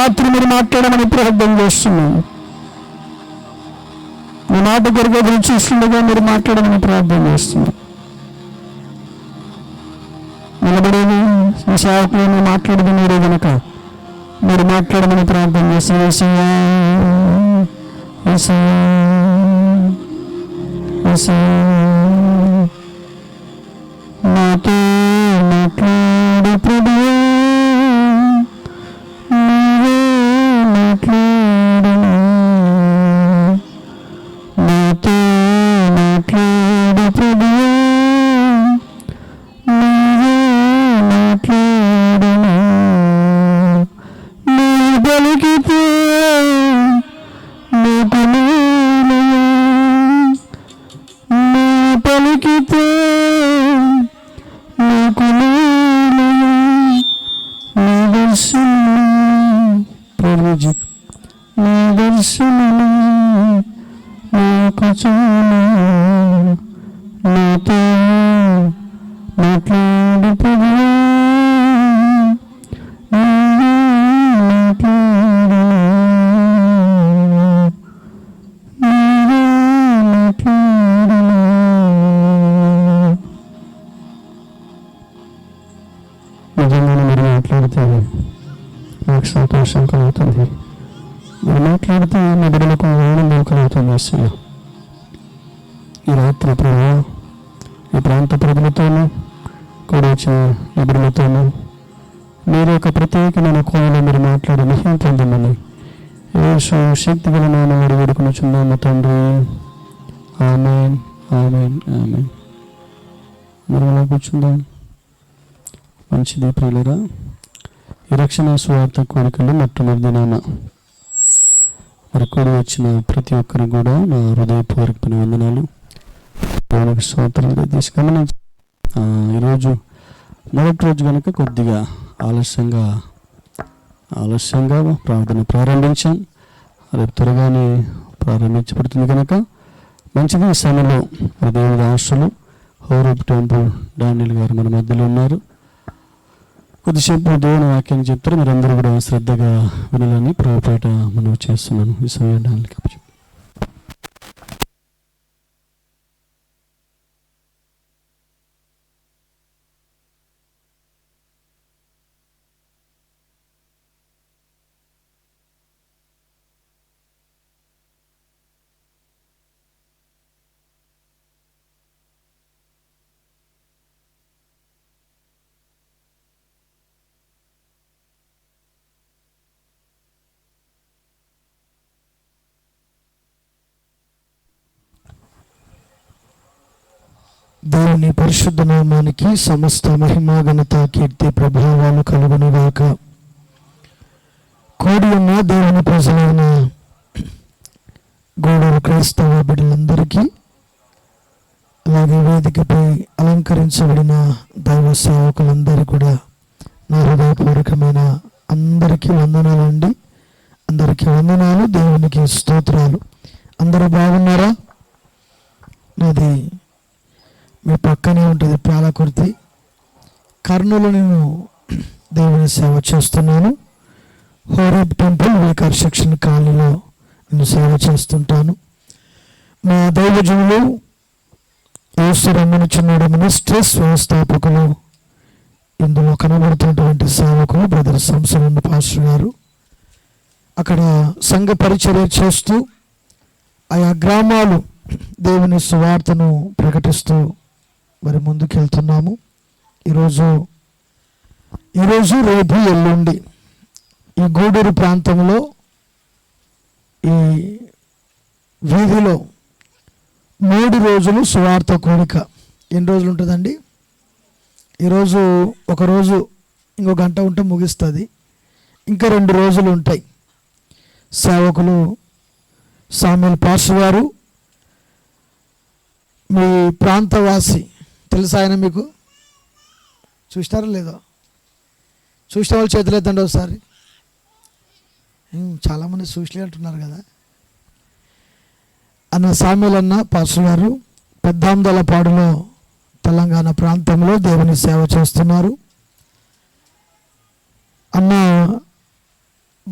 రాత్రి మీరు మాట్లాడమని ప్రార్థన చేస్తున్నాను. మీ మాట కొరకు ఎదురు చూస్తుండగా మీరు మాట్లాడమని ప్రార్థన చేస్తున్నాను. నిలబడేది మీ సేవకులను మాట్లాడేది మీరే కనుక మీరు మాట్లాడమని ప్రార్థన చేస్తున్నాను. నాతో మాట్లాడు ప్రభువా, నీవే మాట్లాడు, నాతో మాట్లాడు ప్రభువా, నీవే మాట్లాడు. నీ పలికితే నీకు మేలుయా, నీ పలికితే నీకు మేలుయా. నీ దర్శనం ప్రభుజీ, నీ దర్శనం నాకు చాలు. నాతో మాట్లాడు ప్రభువా, నీవే మాట్లాడు, నీవే మాట్లాడు. నిజంగా మీరు మాట్లాడితే నాకు సంతోషం కలుగుతుంది. మీరు మాట్లాడితే మీ బిడ్డలకు ఆనందం కలుగుతుంది. అసలు ఈ రాత్రి ప్రభు ఈ ప్రాంత ప్రజలతోనూ కూడా వచ్చిన ఈ బిడ్డలతోనూ మీరు ఒక ప్రత్యేకమైన కోణంలో మీరు మాట్లాడి మహిమ పొందమని యేసు శక్తి గల నామములో వేడుకొనుచున్నాము తండ్రి. ఆమేన్, ఆమేన్, ఆమేన్. మరి అలా కూర్చుందాం. మంచిది ప్రియులరా. ఈ రక్షణ సువార్త కోరికలు మొట్టమొదటి దినాన మరి కూడి వచ్చిన ప్రతి ఒక్కరు కూడా నా హృదయపూర్వకమైన వందనాలు, దేవునికి స్తోత్రాలు తీసి గమనించి ఈరోజు మొదటి రోజు కనుక కొద్దిగా ఆలస్యంగా ప్రార్థన ప్రారంభించాం. రేపు త్వరగానే ప్రారంభించబడుతుంది కనుక మంచిది. ఈ సమయంలో దేవుని దాసులు హోరేబ్ టెంపుల్ డానియల్ గారు మన మధ్యలో ఉన్నారు. కొద్దిసేపు దేవుని వాక్యాన్ని చెప్తారు. మీరందరూ కూడా శ్రద్ధగా వినాలని ప్రభుపేట మనం చేస్తున్నాను. ఈ సమయం డానియల్కి అప్పచెప్పు. దేవుని పరిశుద్ధ నామానికి సమస్త మహిమ ఘనత కీర్తి ప్రభావాలు కలుగునుగాక. కూడి ఉన్న దేవుని ప్రజలైన గూడూరు క్రైస్తవ బిడ్డలందరికీ, అలాగే వేదికపై అలంకరించబడిన దైవ సేవకులందరూ కూడా నా హృదయపూర్వకమైన అందరికీ వందనాలండి. అందరికీ వందనాలు, దేవునికి స్తోత్రాలు. అందరూ బాగున్నారా? నాది మీ పక్కనే ఉంటుంది పాలకుర్తి. కర్నూలు నేను దేవుని సేవ చేస్తున్నాను. హోరేబ్ టెంపుల్ వికార్ సెక్షన్ కాలనీలో నేను సేవ చేస్తుంటాను. మా దైవజనులు యేసు రమ్మని చిన్నోడు మినిస్ట్రీస్ వ్యవస్థాపకులు, ఇందులో కనబడుతున్నటువంటి సేవకులు బ్రదర్ సంసన్ పాస్టర్ గారు అక్కడ సంఘ పరిచర్య చేస్తూ ఆయా గ్రామాలు దేవుని సువార్తను ప్రకటిస్తూ మరి ముందుకెళ్తున్నాము. ఈరోజు రేపు ఎల్లుండి ఈ గూడూరు ప్రాంతంలో ఈ వీధిలో 3 రోజులు సువార్త కోరిక. ఎన్ని రోజులు ఉంటుందండి? ఈరోజు ఒక రోజు, ఇంకో గంట ఉంటే ముగిస్తుంది. ఇంకా 2 రోజులు ఉంటాయి. సేవకులు సామ్యుల్ పాస్టర్ గారు, మీ ప్రాంతవాసి, తెలుసా ఆయన మీకు? చూస్తారో లేదో? చూసిన వాళ్ళు చేతులు ఎత్తండి ఒకసారి. చాలామంది చూసలే అంటున్నారు కదా. అన్న సామ్యుల్ అన్న పాస్టర్ గారు పెద్దాందలపాడులో తెలంగాణ ప్రాంతంలో దేవుని సేవ చేస్తున్నారు. అన్న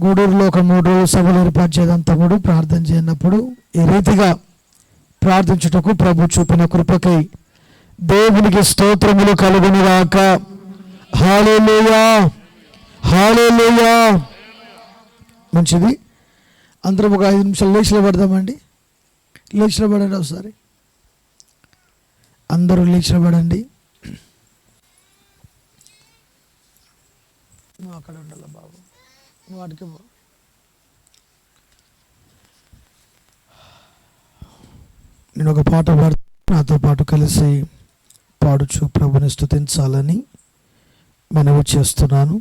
గూడూరులో ఒక 3 రోజులు సభలు ఏర్పాటు చేయడం తమ్ముడు ప్రార్థన చేయనప్పుడు ఈ రీతిగా ప్రార్థించుటకు ప్రభు చూపిన కృపకై దేవునికి స్తోత్రములు కలుగునుగాక. హల్లెలూయా, హల్లెలూయా. మంచిది. అందరం ఒక 5 నిమిషాలు లేచి నిలబడదామండి. లేచి నిలబడండి. ఒకసారి అందరూ లేచి నిలబడండి. నువ్వు అక్కడ ఉండాల బాబు, నువ్వు అడిగి పో. నేను ఒక పాట పాడుతూ నాతో పాటు కలిసి పాడుచు ప్రభుని స్తుతించాలని మనవి చేస్తున్నాను.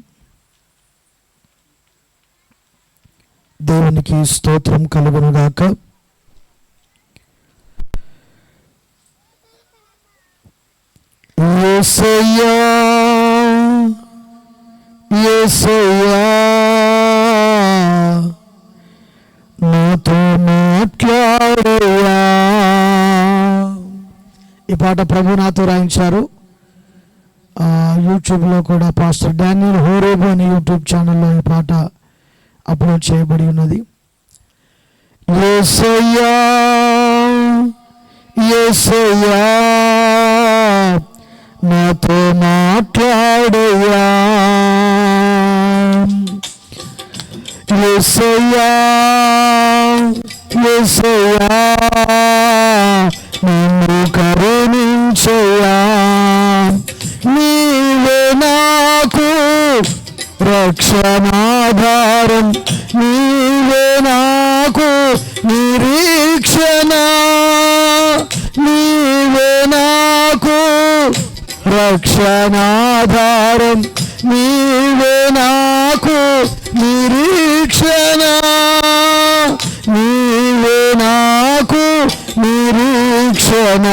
దేవునికి స్తోత్రం కలుగునుగాక. యేసయ్యా, యేసయ్యా, నాతో మాట్లాడయ్యా. ఈ పాట ప్రభు నాతో రాయించారు. యూట్యూబ్లో కూడా పాస్టర్ డానియల్ హోరేబు అనే యూట్యూబ్ ఛానల్లో ఈ పాట అప్లోడ్ చేయబడి ఉన్నది. యేసయ్యా, యేసయ్యా, నాతో మాట్లాడయ్యా. యేసయ్యా, యేసయ్యా, నన్ను కరుణించయ్యా. నీవే నాకు రక్షణాధారం, నీవే నాకు నిరీక్షణ, నీవే నాకు రక్షణాధారం, నీవే నాకు నిరీక్షణ, నీవే నాకు నిరీక్షణ.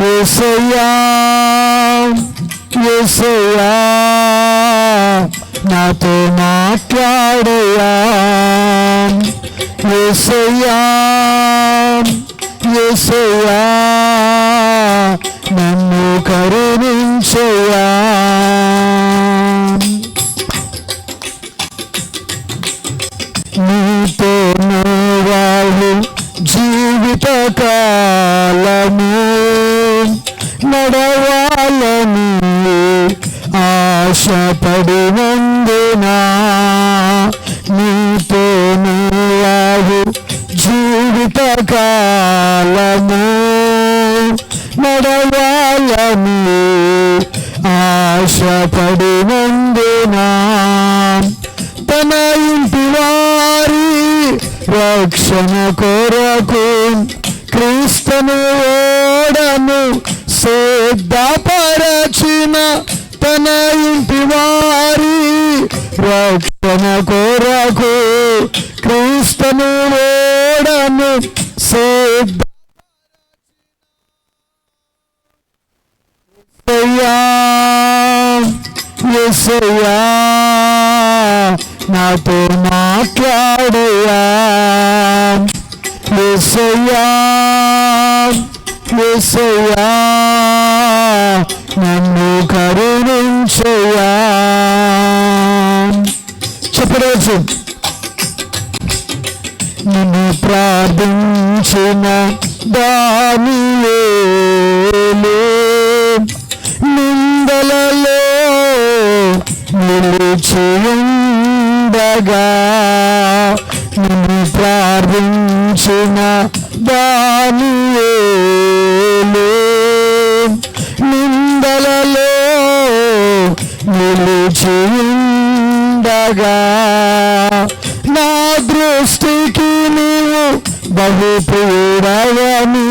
యేసయ్యా, యేసయ్యా, నాతో మాట్లాడయ్యా. యేసయ్యా, యేసయ్యా, నన్ను కరుణించయ్యా. నీతో వాళ్ళు జీవితకాలము నడవాలని ఆశపడినందునా, నీతో వాళ్ళు జీవితకాలము నడవాలని ఆశపడినందునా, తన ఇంటి వారి రక్షణ కొరకు క్రీస్తును ఓడను సిద్ధపరచిన, తన ఇంటి వారి రక్షణ కొరకు క్రీస్తును ఓడను యేసయ్యా, యేసయ్యా, నాతో మాట్లాడయ్యా. యేసయ్యా, యేసయ్యా, నన్ను కరుణించయ్యా. చెప్పరోజు నిన్ను ప్రార్థించిన దానియేలు నిందలలో నిలిచియుండగా, నిన్ను ప్రార్థించిన దానియేలు నిందలలో నిలిచియుండగా, నా దృష్టికి నీవు బహుప్రియుడవని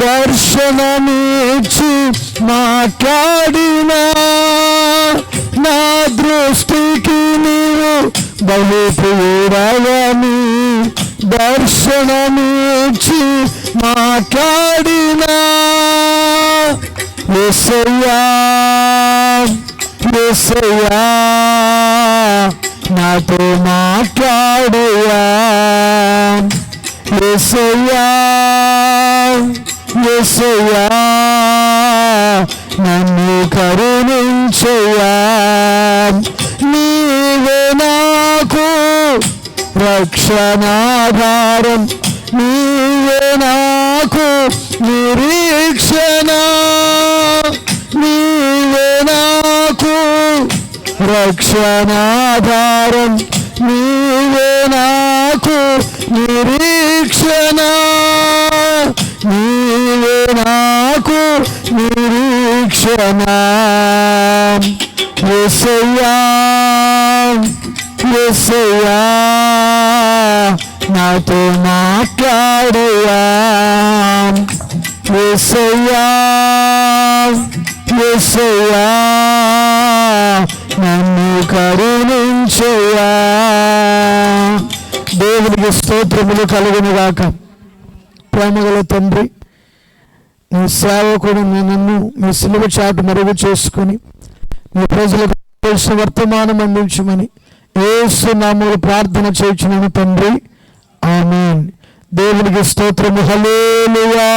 దర్శనమిచ్చి మాట్లాడినా, నా దృష్టికి నీవు బహుప్రియుడవని దర్శనమిచ్చి మాట్లాడినా. యేసయ్యా, యేసయ్యా, నాతో మాట్లాడయ్యా. యేసయ్యా, యేసయ్యా, నన్ను కరుణించయ్యా. నీవే నా రక్షణాధారం నీవే నాకు నిరీక్షణ, నీవే నాకు రక్షణాధారం, నీవే నాకు నిరీక్షణ, నీవే నాకు నిరీక్షణ. యేసయ్యా యేసయ్యా నాతో మాట్లాడయ్యా, యేసయ్యా యేసయ్యా నన్ను కరుణించయ్యా. దేవునికి స్తోత్రములు కలుగునుగాక. ప్రేమగల తండ్రి, నీ సేవకుడు నన్ను మీ సిలువ చాటు మరుగు చేసుకుని మీ ప్రజలకు తెలిసిన వర్తమానం అందించమని యేసు నామములో ప్రార్థన చేయుచున్నాను తండ్రి, ఆమేన్. దేవునికి స్తోత్రము. హల్లెలూయా.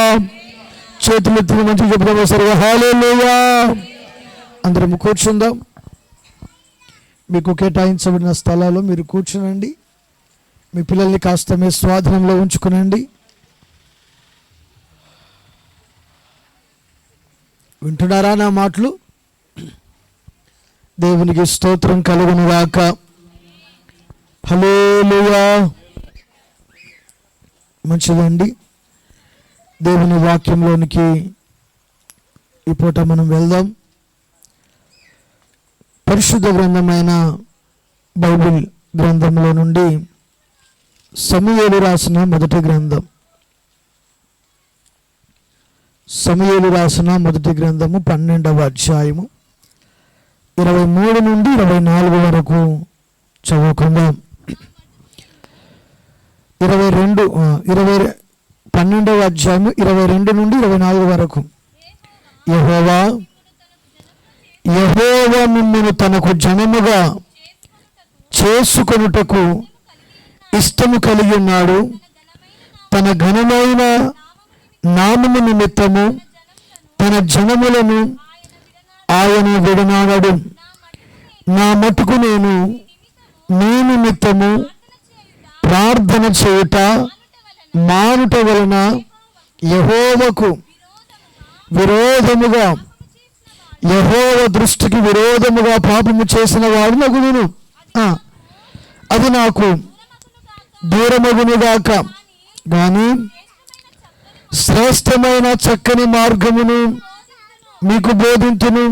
చేతులెత్తి మంచిగా చెప్తాము సరిగా, హల్లెలూయా. అందరం కూర్చుందాం. మీకు కేటాయించబడిన స్థలాల్లో మీరు కూర్చునండి. మీ పిల్లల్ని కాస్త మీ స్వాధీనంలో ఉంచుకునండి. వింటున్నారా నా మాటలు? దేవునికి స్తోత్రం కలుగునుగాక. హల్లెలూయా. మంచిదండి. దేవుని వాక్యంలోనికి ఈ పూట మనం వెళ్దాం. పరిశుద్ధ గ్రంథమైన బైబిల్ గ్రంథంలో నుండి సమూయేలు రాసిన మొదటి గ్రంథం, సమూయేలు రాసిన మొదటి గ్రంథము 12వ అధ్యాయము 23 నుండి 24 వరకు చదువుకుందాం. 12వ అధ్యాయము 22 నుండి 24 వరకు. యెహోవా మిమ్మును తనకు జనముగా చేసుకొనుటకు ఇష్టము కలిగి ఉన్నాడు. తన ఘనమైన నామము నిమిత్తము తన జనములను ఆయన విడనాడడు. నా మటుకు నేను నీ నిమిత్తము ప్రార్థన చేయుట మానుట వలన యెహోవాకు విరోధముగా, యెహోవా దృష్టికి విరోధముగా పాపము చేసిన వాడు నగుదును. అది నాకు దూరమగునుగాక. కానీ శ్రేష్టమైన చక్కని మార్గమును మీకు బోధింతును.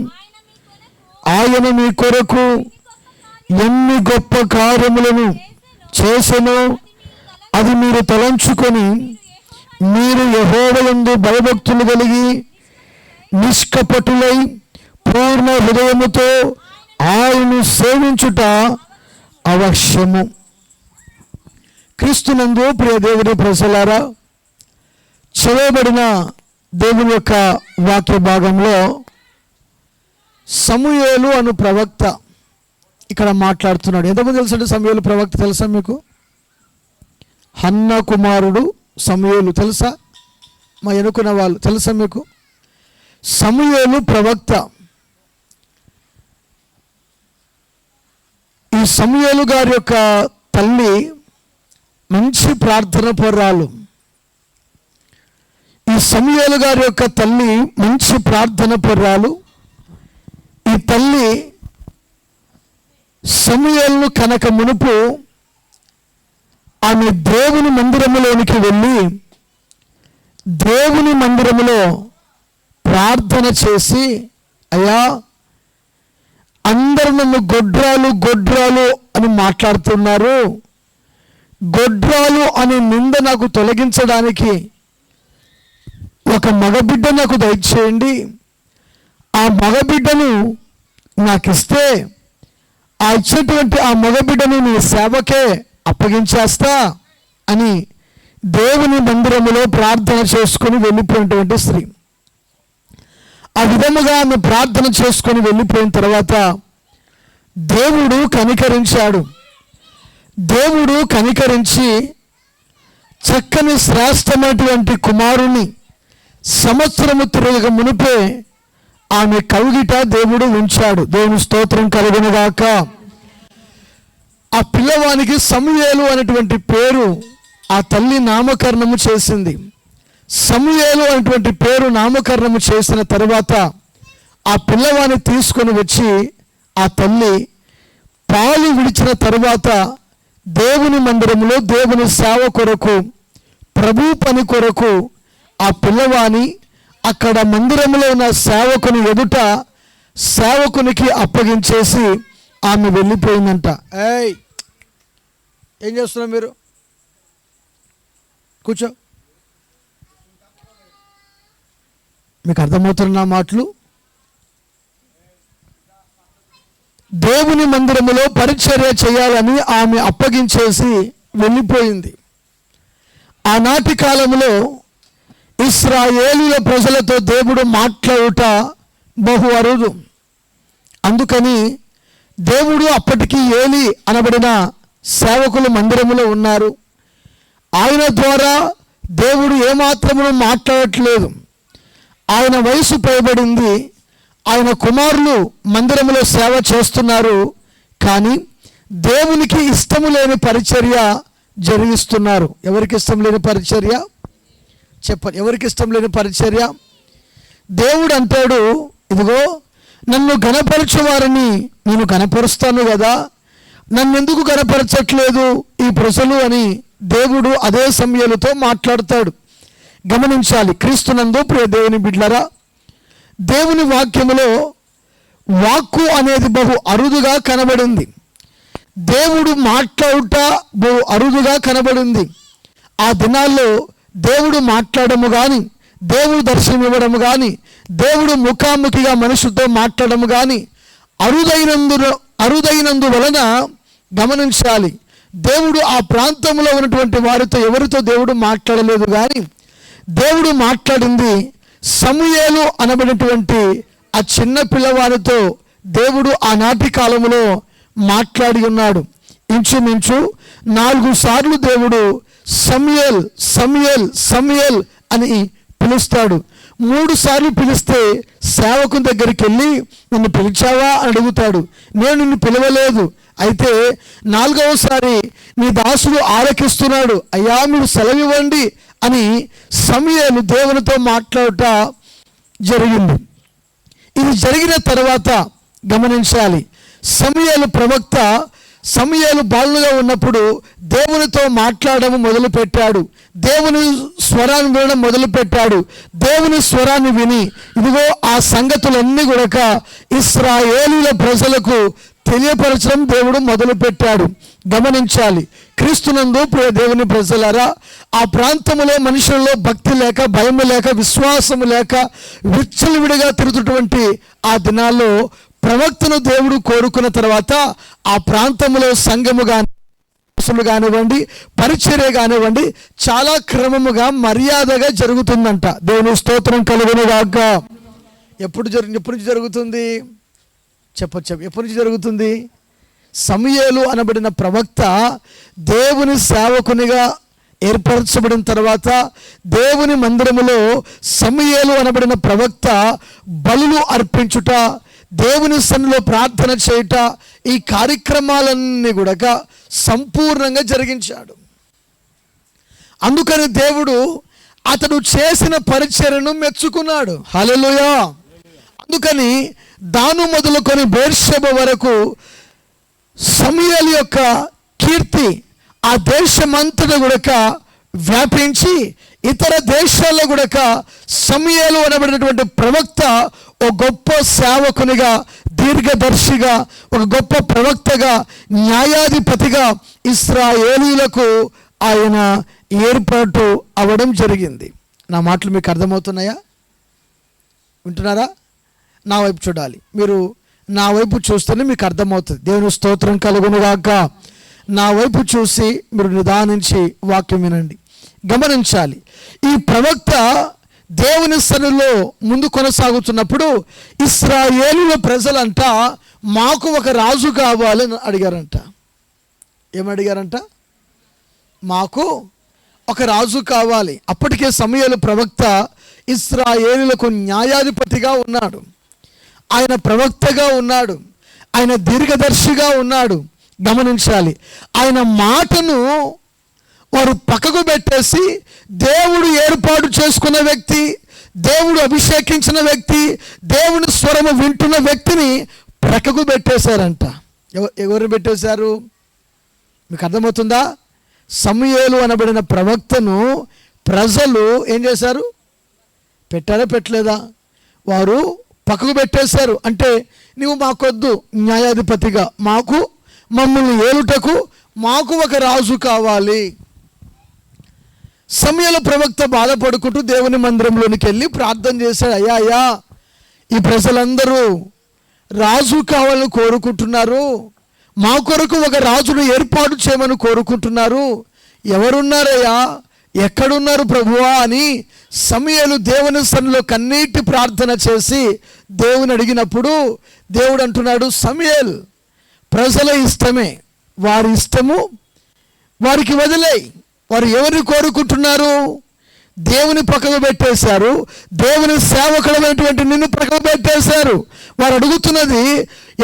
ఆయన మీ కొరకు ఎన్ని గొప్ప కార్యములను చేసెనో అది మీరు తలంచుకొని మీరు యెహోవాయందు భయభక్తులు కలిగి నిష్కపటులై పూర్ణ హృదయముతో ఆయనను సేవించుట అవశ్యము. క్రీస్తునందు ప్రియ దేవుని ప్రజలారా, చదవబడిన దేవుని యొక్క వాక్య భాగంలో సమూయేలు అను ప్రవక్త ఇక్కడ మాట్లాడుతున్నాడు. ఎంతమంది తెలుసండి సమూయేలు ప్రవక్త? తెలుసా మీకు? హన్న కుమారుడు సమూయేలు తెలుసా? మా ఎన్నుకున్న వాళ్ళు తెలుసా మీకు? సమూయేలు ప్రవక్త. ఈ సమూయేలు గారి యొక్క తల్లి మంచి ప్రార్థన పరురాలు. ఈ సమూయేలు గారి యొక్క తల్లి మంచి ప్రార్థన పరురాలు. ఈ తల్లి సమూయేలును కనక మునుపు ఆమె దేవుని మందిరములోనికి వెళ్ళి దేవుని మందిరములో ప్రార్థన చేసి, అయ్యా అందరూ నన్ను గొడ్రాలు గొడ్రాలు అని మాట్లాడుతున్నారు, గొడ్రాలు అనే నింద నాకు తొలగించడానికి ఒక మగబిడ్డ నాకు దయచేయండి. ఆ మగబిడ్డను నాకు ఇస్తే ఆ ఇచ్చినటువంటి ఆ మగబిడ్డను నీ సేవకే అప్పగించేస్తా అని దేవుని మందిరములో ప్రార్థన చేసుకొని వెళ్ళిపోయినటువంటి స్త్రీ. ఆ విధముగా ఆమె ప్రార్థన చేసుకొని వెళ్ళిపోయిన తర్వాత దేవుడు కనికరించాడు. దేవుడు కనికరించి చక్కని శ్రేష్టమైనటువంటి కుమారుని సంవత్సరము తిరగక మునిపే ఆమె కౌగిట దేవుడు ఉంచాడు. దేవుని స్తోత్రం కలుగునుగాక. ఆ ఆ పిల్లవానికి సమూయేలు అనేటువంటి పేరు ఆ తల్లి నామకరణము చేసింది. సమూయేలు అనేటువంటి పేరు నామకరణము చేసిన తర్వాత ఆ పిల్లవాడిని తీసుకొని వచ్చి ఆ తల్లి పాలు విడిచిన తరువాత దేవుని మందిరంలో దేవుని సేవ కొరకు, ప్రభు పని కొరకు ఆ పిల్లవాని అక్కడ మందిరంలో ఉన్న సేవకుని ఎదుట సేవకునికి అప్పగించేసి ఆమె వెళ్ళిపోయిందంట. ఏం చేస్తున్నారు మీరు? కూర్చో. మీకు అర్థమవుతున్న మాటలు? దేవుని మందిరములో పరిచర్య చేయాలని ఆమె అప్పగించేసి వెళ్ళిపోయింది. ఆనాటి కాలంలో ఇశ్రాయేలీల ప్రజలతో దేవుడు మాట్లాడుట బహు అరుదు. అందుకని దేవుడు అప్పటికి ఏలి అనబడిన సేవకులు మందిరములో ఉన్నారు. ఆయన ద్వారా దేవుడు ఏమాత్రమును మాట్లాడట్లేదు. ఆయన వయసు పైబడింది. ఆయన కుమారులు మందిరములో సేవ చేస్తున్నారు. కానీ దేవునికి ఇష్టము లేని పరిచర్య జరిగిస్తున్నారు. ఎవరికి ఇష్టం లేని పరిచర్య? చెప్పండి, ఎవరికి ఇష్టం లేని పరిచర్య? దేవుడు అంటాడు, ఇదిగో నన్ను గణపరచువారిని నేను గణపరుస్తాను కదా, నన్ను ఎందుకు గణపరచట్లేదు ఈ ప్రజలు అని దేవుడు అదే సమయాలతో మాట్లాడతాడు. గమనించాలి. క్రీస్తునందు ప్రియ దేవుని బిడ్డలారా, దేవుని వాక్యములో వాక్కు అనేది బహు అరుదుగా కనబడింది. దేవుడు మాట్లాడుట బహు అరుదుగా కనబడింది. ఆ దినాల్లో దేవుడు మాట్లాడము కానీ, దేవుడు దర్శనం ఇవ్వడము కానీ, దేవుడు ముఖాముఖిగా మనుషులతో మాట్లాడము కానీ అరుదైనందువలన గమనించాలి, దేవుడు ఆ ప్రాంతంలో ఉన్నటువంటి వారితో ఎవరితో దేవుడు మాట్లాడలేదు. కానీ దేవుడు మాట్లాడింది సమూయేలు అనబడినటువంటి ఆ చిన్న పిల్లవారితో దేవుడు ఆనాటి కాలంలో మాట్లాడి ఉన్నాడు. ఇంచుమించు 4 సార్లు దేవుడు సమూయేల్ సమూయేల్ సమూయేల్ అని పిలుస్తాడు. 3 సార్లు పిలిస్తే సేవకుని దగ్గరికి వెళ్ళి నన్ను పిలిచావా అని అడుగుతాడు. నేను నిన్ను పిలవలేదు. అయితే 4వసారి నీ దాసుడు ఆలకిస్తున్నాడు, అయ్యా మీరు సెలవివ్వండి అని సమూయేలు దేవునితో మాట్లాడుట జరిగింది. ఇది జరిగిన తర్వాత గమనించాలి, సమూయేలు ప్రవక్త సమూయేలు బాలుగా ఉన్నప్పుడు దేవునితో మాట్లాడడం మొదలుపెట్టాడు. దేవుని స్వరాన్ని వినడం మొదలుపెట్టాడు. దేవుని స్వరాన్ని విని ఇదిగో ఆ సంగతులన్నీ కూడా ఇశ్రాయేలీల ప్రజలకు తెలియపరచడం దేవుడు మొదలుపెట్టాడు. గమనించాలి, క్రీస్తునందు ప్రియ దేవుని ప్రజలారా, ఆ ప్రాంతంలో మనుషులలో భక్తి లేక, భయం లేక, విశ్వాసము లేక విచ్చలవిడిగా తిరుగుతున్నటువంటి ఆ దినాల్లో ప్రవక్తను దేవుడు కోరుకున్న తర్వాత ఆ ప్రాంతంలో సంఘము కానివ్వండి, పరిచర్య కానివ్వండి, చాలా క్రమముగా మర్యాదగా జరుగుతుందంట. దేవుని స్తోత్రం కలుగును గాక. ఎప్పుడు నుంచి జరుగుతుంది? చెప్పచ్చు. ఎప్పటి నుంచి జరుగుతుంది? సమూయేలు అనబడిన ప్రవక్త దేవుని సేవకునిగా ఏర్పరచబడిన తర్వాత దేవుని మందిరములో సమూయేలు అనబడిన ప్రవక్త బలులు అర్పించుట, దేవుని సన్నిధిలో ప్రార్థన చేయుట, ఈ కార్యక్రమాలన్నీ కూడా సంపూర్ణంగా జరిగించాడు. అందుకని దేవుడు అతడు చేసిన పరిచర్యను మెచ్చుకున్నాడు. హల్లెలూయా. అందుకని దాను మొదలుకొని బెర్షెబ వరకు సమూయేలు యొక్క కీర్తి ఆ దేశమంతటా కూడా వ్యాపించి ఇతర దేశాల్లో కూడా సమూయేలు అనబడినటువంటి ప్రవక్త ఒక గొప్ప సేవకునిగా, దీర్ఘదర్శిగా, ఒక గొప్ప ప్రవక్తగా, న్యాయాధిపతిగా ఇశ్రాయేలీలకు ఆయన ఏర్పాటు అవ్వడం జరిగింది. నా మాటలు మీకు అర్థమవుతున్నాయా? వింటున్నారా? నా వైపు చూడాలి. మీరు నా వైపు చూస్తేనే మీకు అర్థమవుతుంది. దేవుని స్తోత్రం కలుగునుగాక. నా వైపు చూసి మీరు నిదానించి వాక్యం వినండి. గమనించాలి, ఈ ప్రవక్త దేవుని సన్నిధిలో ముందు కొనసాగుతున్నప్పుడు ఇశ్రాయేలీయుల ప్రజలంట మాకు ఒక రాజు కావాలని అడిగారంట. ఏమడిగారంట? మాకు ఒక రాజు కావాలి. అప్పటికే సమూయేలు ప్రవక్త ఇశ్రాయేలీయులకు న్యాయాధిపతిగా ఉన్నాడు, ఆయన ప్రవక్తగా ఉన్నాడు, ఆయన దీర్ఘదర్శిగా ఉన్నాడు. గమనించాలి. ఆయన మాటను వారు పక్కకు పెట్టేసి దేవుడు ఏర్పాటు చేసుకున్న వ్యక్తి, దేవుడు అభిషేకించిన వ్యక్తి, దేవుని స్వరము వింటున్న వ్యక్తిని ప్రక్కకు పెట్టేశారంట. ఎవరు పెట్టేశారు? మీకు అర్థమవుతుందా? సమూయేలు అనబడిన ప్రవక్తను ప్రజలు ఏం చేశారు? పెట్టారా పెట్టలేదా? వారు పక్కకు పెట్టేశారు. అంటే నువ్వు మాకొద్దు న్యాయాధిపతిగా, మమ్మల్ని ఏలుటకు మాకు ఒక రాజు కావాలి. సమూయేలు ప్రవక్త బాధపడుకుంటూ దేవుని మందిరంలోనికి వెళ్ళి ప్రార్థన చేశాడు. అయ్యా, ఈ ప్రజలందరూ రాజు కావాలని కోరుకుంటున్నారు, మా కొరకు ఒక రాజును ఏర్పాటు చేయమని కోరుకుంటున్నారు, ఎవరున్నారయ్యా, ఎక్కడున్నారు ప్రభువా అని సమూయేలు దేవుని సన్నిధిలో కన్నీటి ప్రార్థన చేసి దేవుని అడిగినప్పుడు దేవుడు అంటున్నాడు, సమూయేల్, ప్రజల ఇష్టమే, వారి ఇష్టము వారికి వదిలేయి. వారు ఎవరిని కోరుకుంటున్నారు? దేవుని పక్కకు పెట్టేశారు. దేవుని సేవకుడమైనటువంటి నిన్ను పక్కకు పెట్టేశారు. వారు అడుగుతున్నది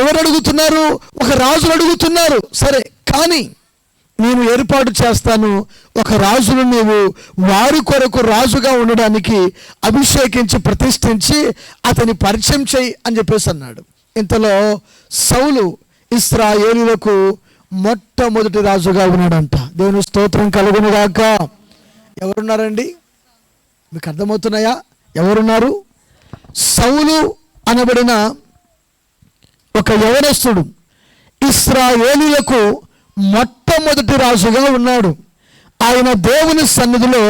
ఎవరు అడుగుతున్నారు? ఒక రాజును అడుగుతున్నారు. సరే, కానీ నేను ఏర్పాటు చేస్తాను, ఒక రాజును నీవు వారి కొరకు రాజుగా ఉండడానికి అభిషేకించి ప్రతిష్ఠించి అతని పరిచయం చేయి అని చెప్పేసి అన్నాడు. ఇంతలో సౌలు ఇశ్రాయేలీయులకు మొట్టమొదటి రాజుగా ఉన్నాడంట. దేవుని స్తోత్రం కలుగును గాక. ఎవరున్నారండి? మీకు అర్థమవుతున్నాయా? ఎవరున్నారు? సౌలు అనబడిన ఒక యవనస్తుడు ఇశ్రాయేలీయులకు మొట్టమొదటి రాజుగా ఉన్నాడు. ఆయన దేవుని సన్నిధిలో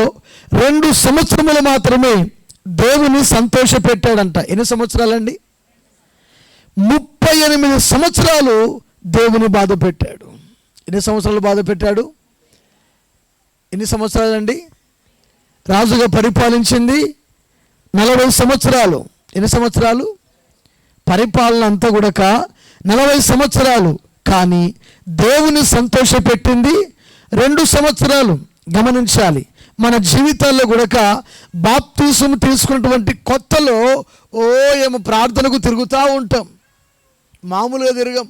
2 సంవత్సరములు మాత్రమే దేవుని సంతోషపెట్టాడంట. ఎన్ని సంవత్సరాలండి? 38 సంవత్సరాలు దేవుని బాధ పెట్టాడు. ఎన్ని సంవత్సరాలు బాధ పెట్టాడు? ఎన్ని సంవత్సరాలండి? రాజుగా పరిపాలించింది 40 సంవత్సరాలు. ఎన్ని సంవత్సరాలు? పరిపాలన అంతా కూడా 40 సంవత్సరాలు. కానీ దేవుని సంతోషపెట్టింది 2 సంవత్సరాలు. గమనించాలి, మన జీవితాల్లో కూడా బాప్తిసం తీసుకున్నటువంటి కొత్తలో ఏమో ప్రార్థనకు తిరుగుతూ ఉంటాం, మామూలుగా తిరగం.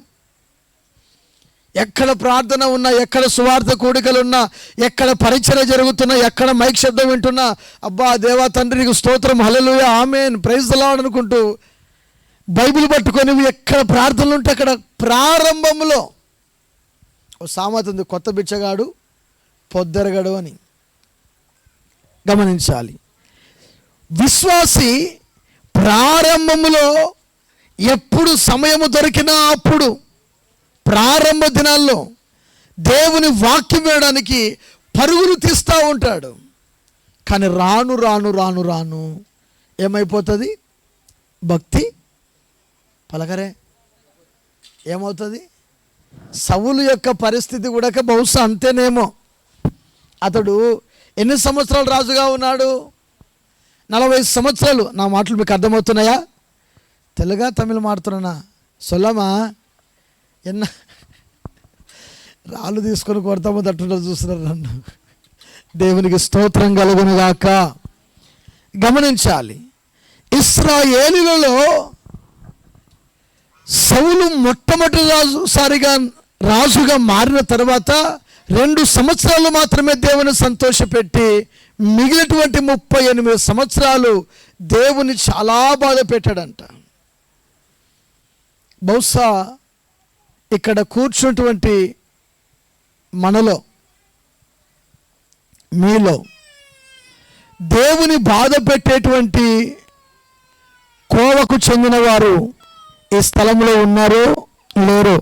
ఎక్కడ ప్రార్థన ఉన్నా, ఎక్కడ సువార్త కూడికలు ఉన్నా, ఎక్కడ పరిచర్య జరుగుతున్నా, ఎక్కడ మైక్ శబ్దం వింటున్నా, అబ్బా దేవా తండ్రి నీకు స్తోత్రం, హల్లెలూయా, ఆమేన్, ప్రైజ్ ది లార్డ్ అనుకుంటూ బైబిల్ పట్టుకొని ఎక్కడ ప్రార్థనలు ఉంటే అక్కడ ప్రారంభంలో ఓ సామెత ఉంది, కొత్త బిచ్చగాడు పొద్దెరగడు అని. గమనించాలి, విశ్వాసి ప్రారంభములో ఎప్పుడు సమయము దొరికినా అప్పుడు ప్రారంభ దినాల్లో దేవుని వాక్యం వినడానికి పరుగులు తీస్తూ ఉంటాడు. కానీ రాను రాను రాను రాను ఏమైపోతుంది? భక్తి పలకరే ఏమవుతుంది? సౌలు యొక్క పరిస్థితి కూడా బహుశా అంతేనేమో. అతడు ఎన్ని సంవత్సరాలు రాజుగా ఉన్నాడు? 40 సంవత్సరాలు. నా మాటలు మీకు అర్థమవుతున్నాయా? తెలుగా తమిళ మాడుతున్నా సొల్లమా ఎన్న రాళ్ళు తీసుకొని కొడతామో తట్టున్నారు చూస్తున్నారు నన్ను. దేవునికి స్తోత్రం కలుగునుగాక. గమనించాలి, ఇశ్రాయేలీయులలో సౌలు మొట్టమొదటిసారిగా రాజుగా మారిన తర్వాత 2 సంవత్సరాలు మాత్రమే దేవుని సంతోషపెట్టి మిగిలినటువంటి 38 సంవత్సరాలు దేవుని చాలా బాధ పెట్టాడంట. బహుశా ఇక్కడ కూర్చున్నటువంటి మనలో, మీలో దేవుని బాధ పెట్టేటువంటి కోవకు చెందిన వారు ఈ స్థలంలో ఉన్నారో లేరో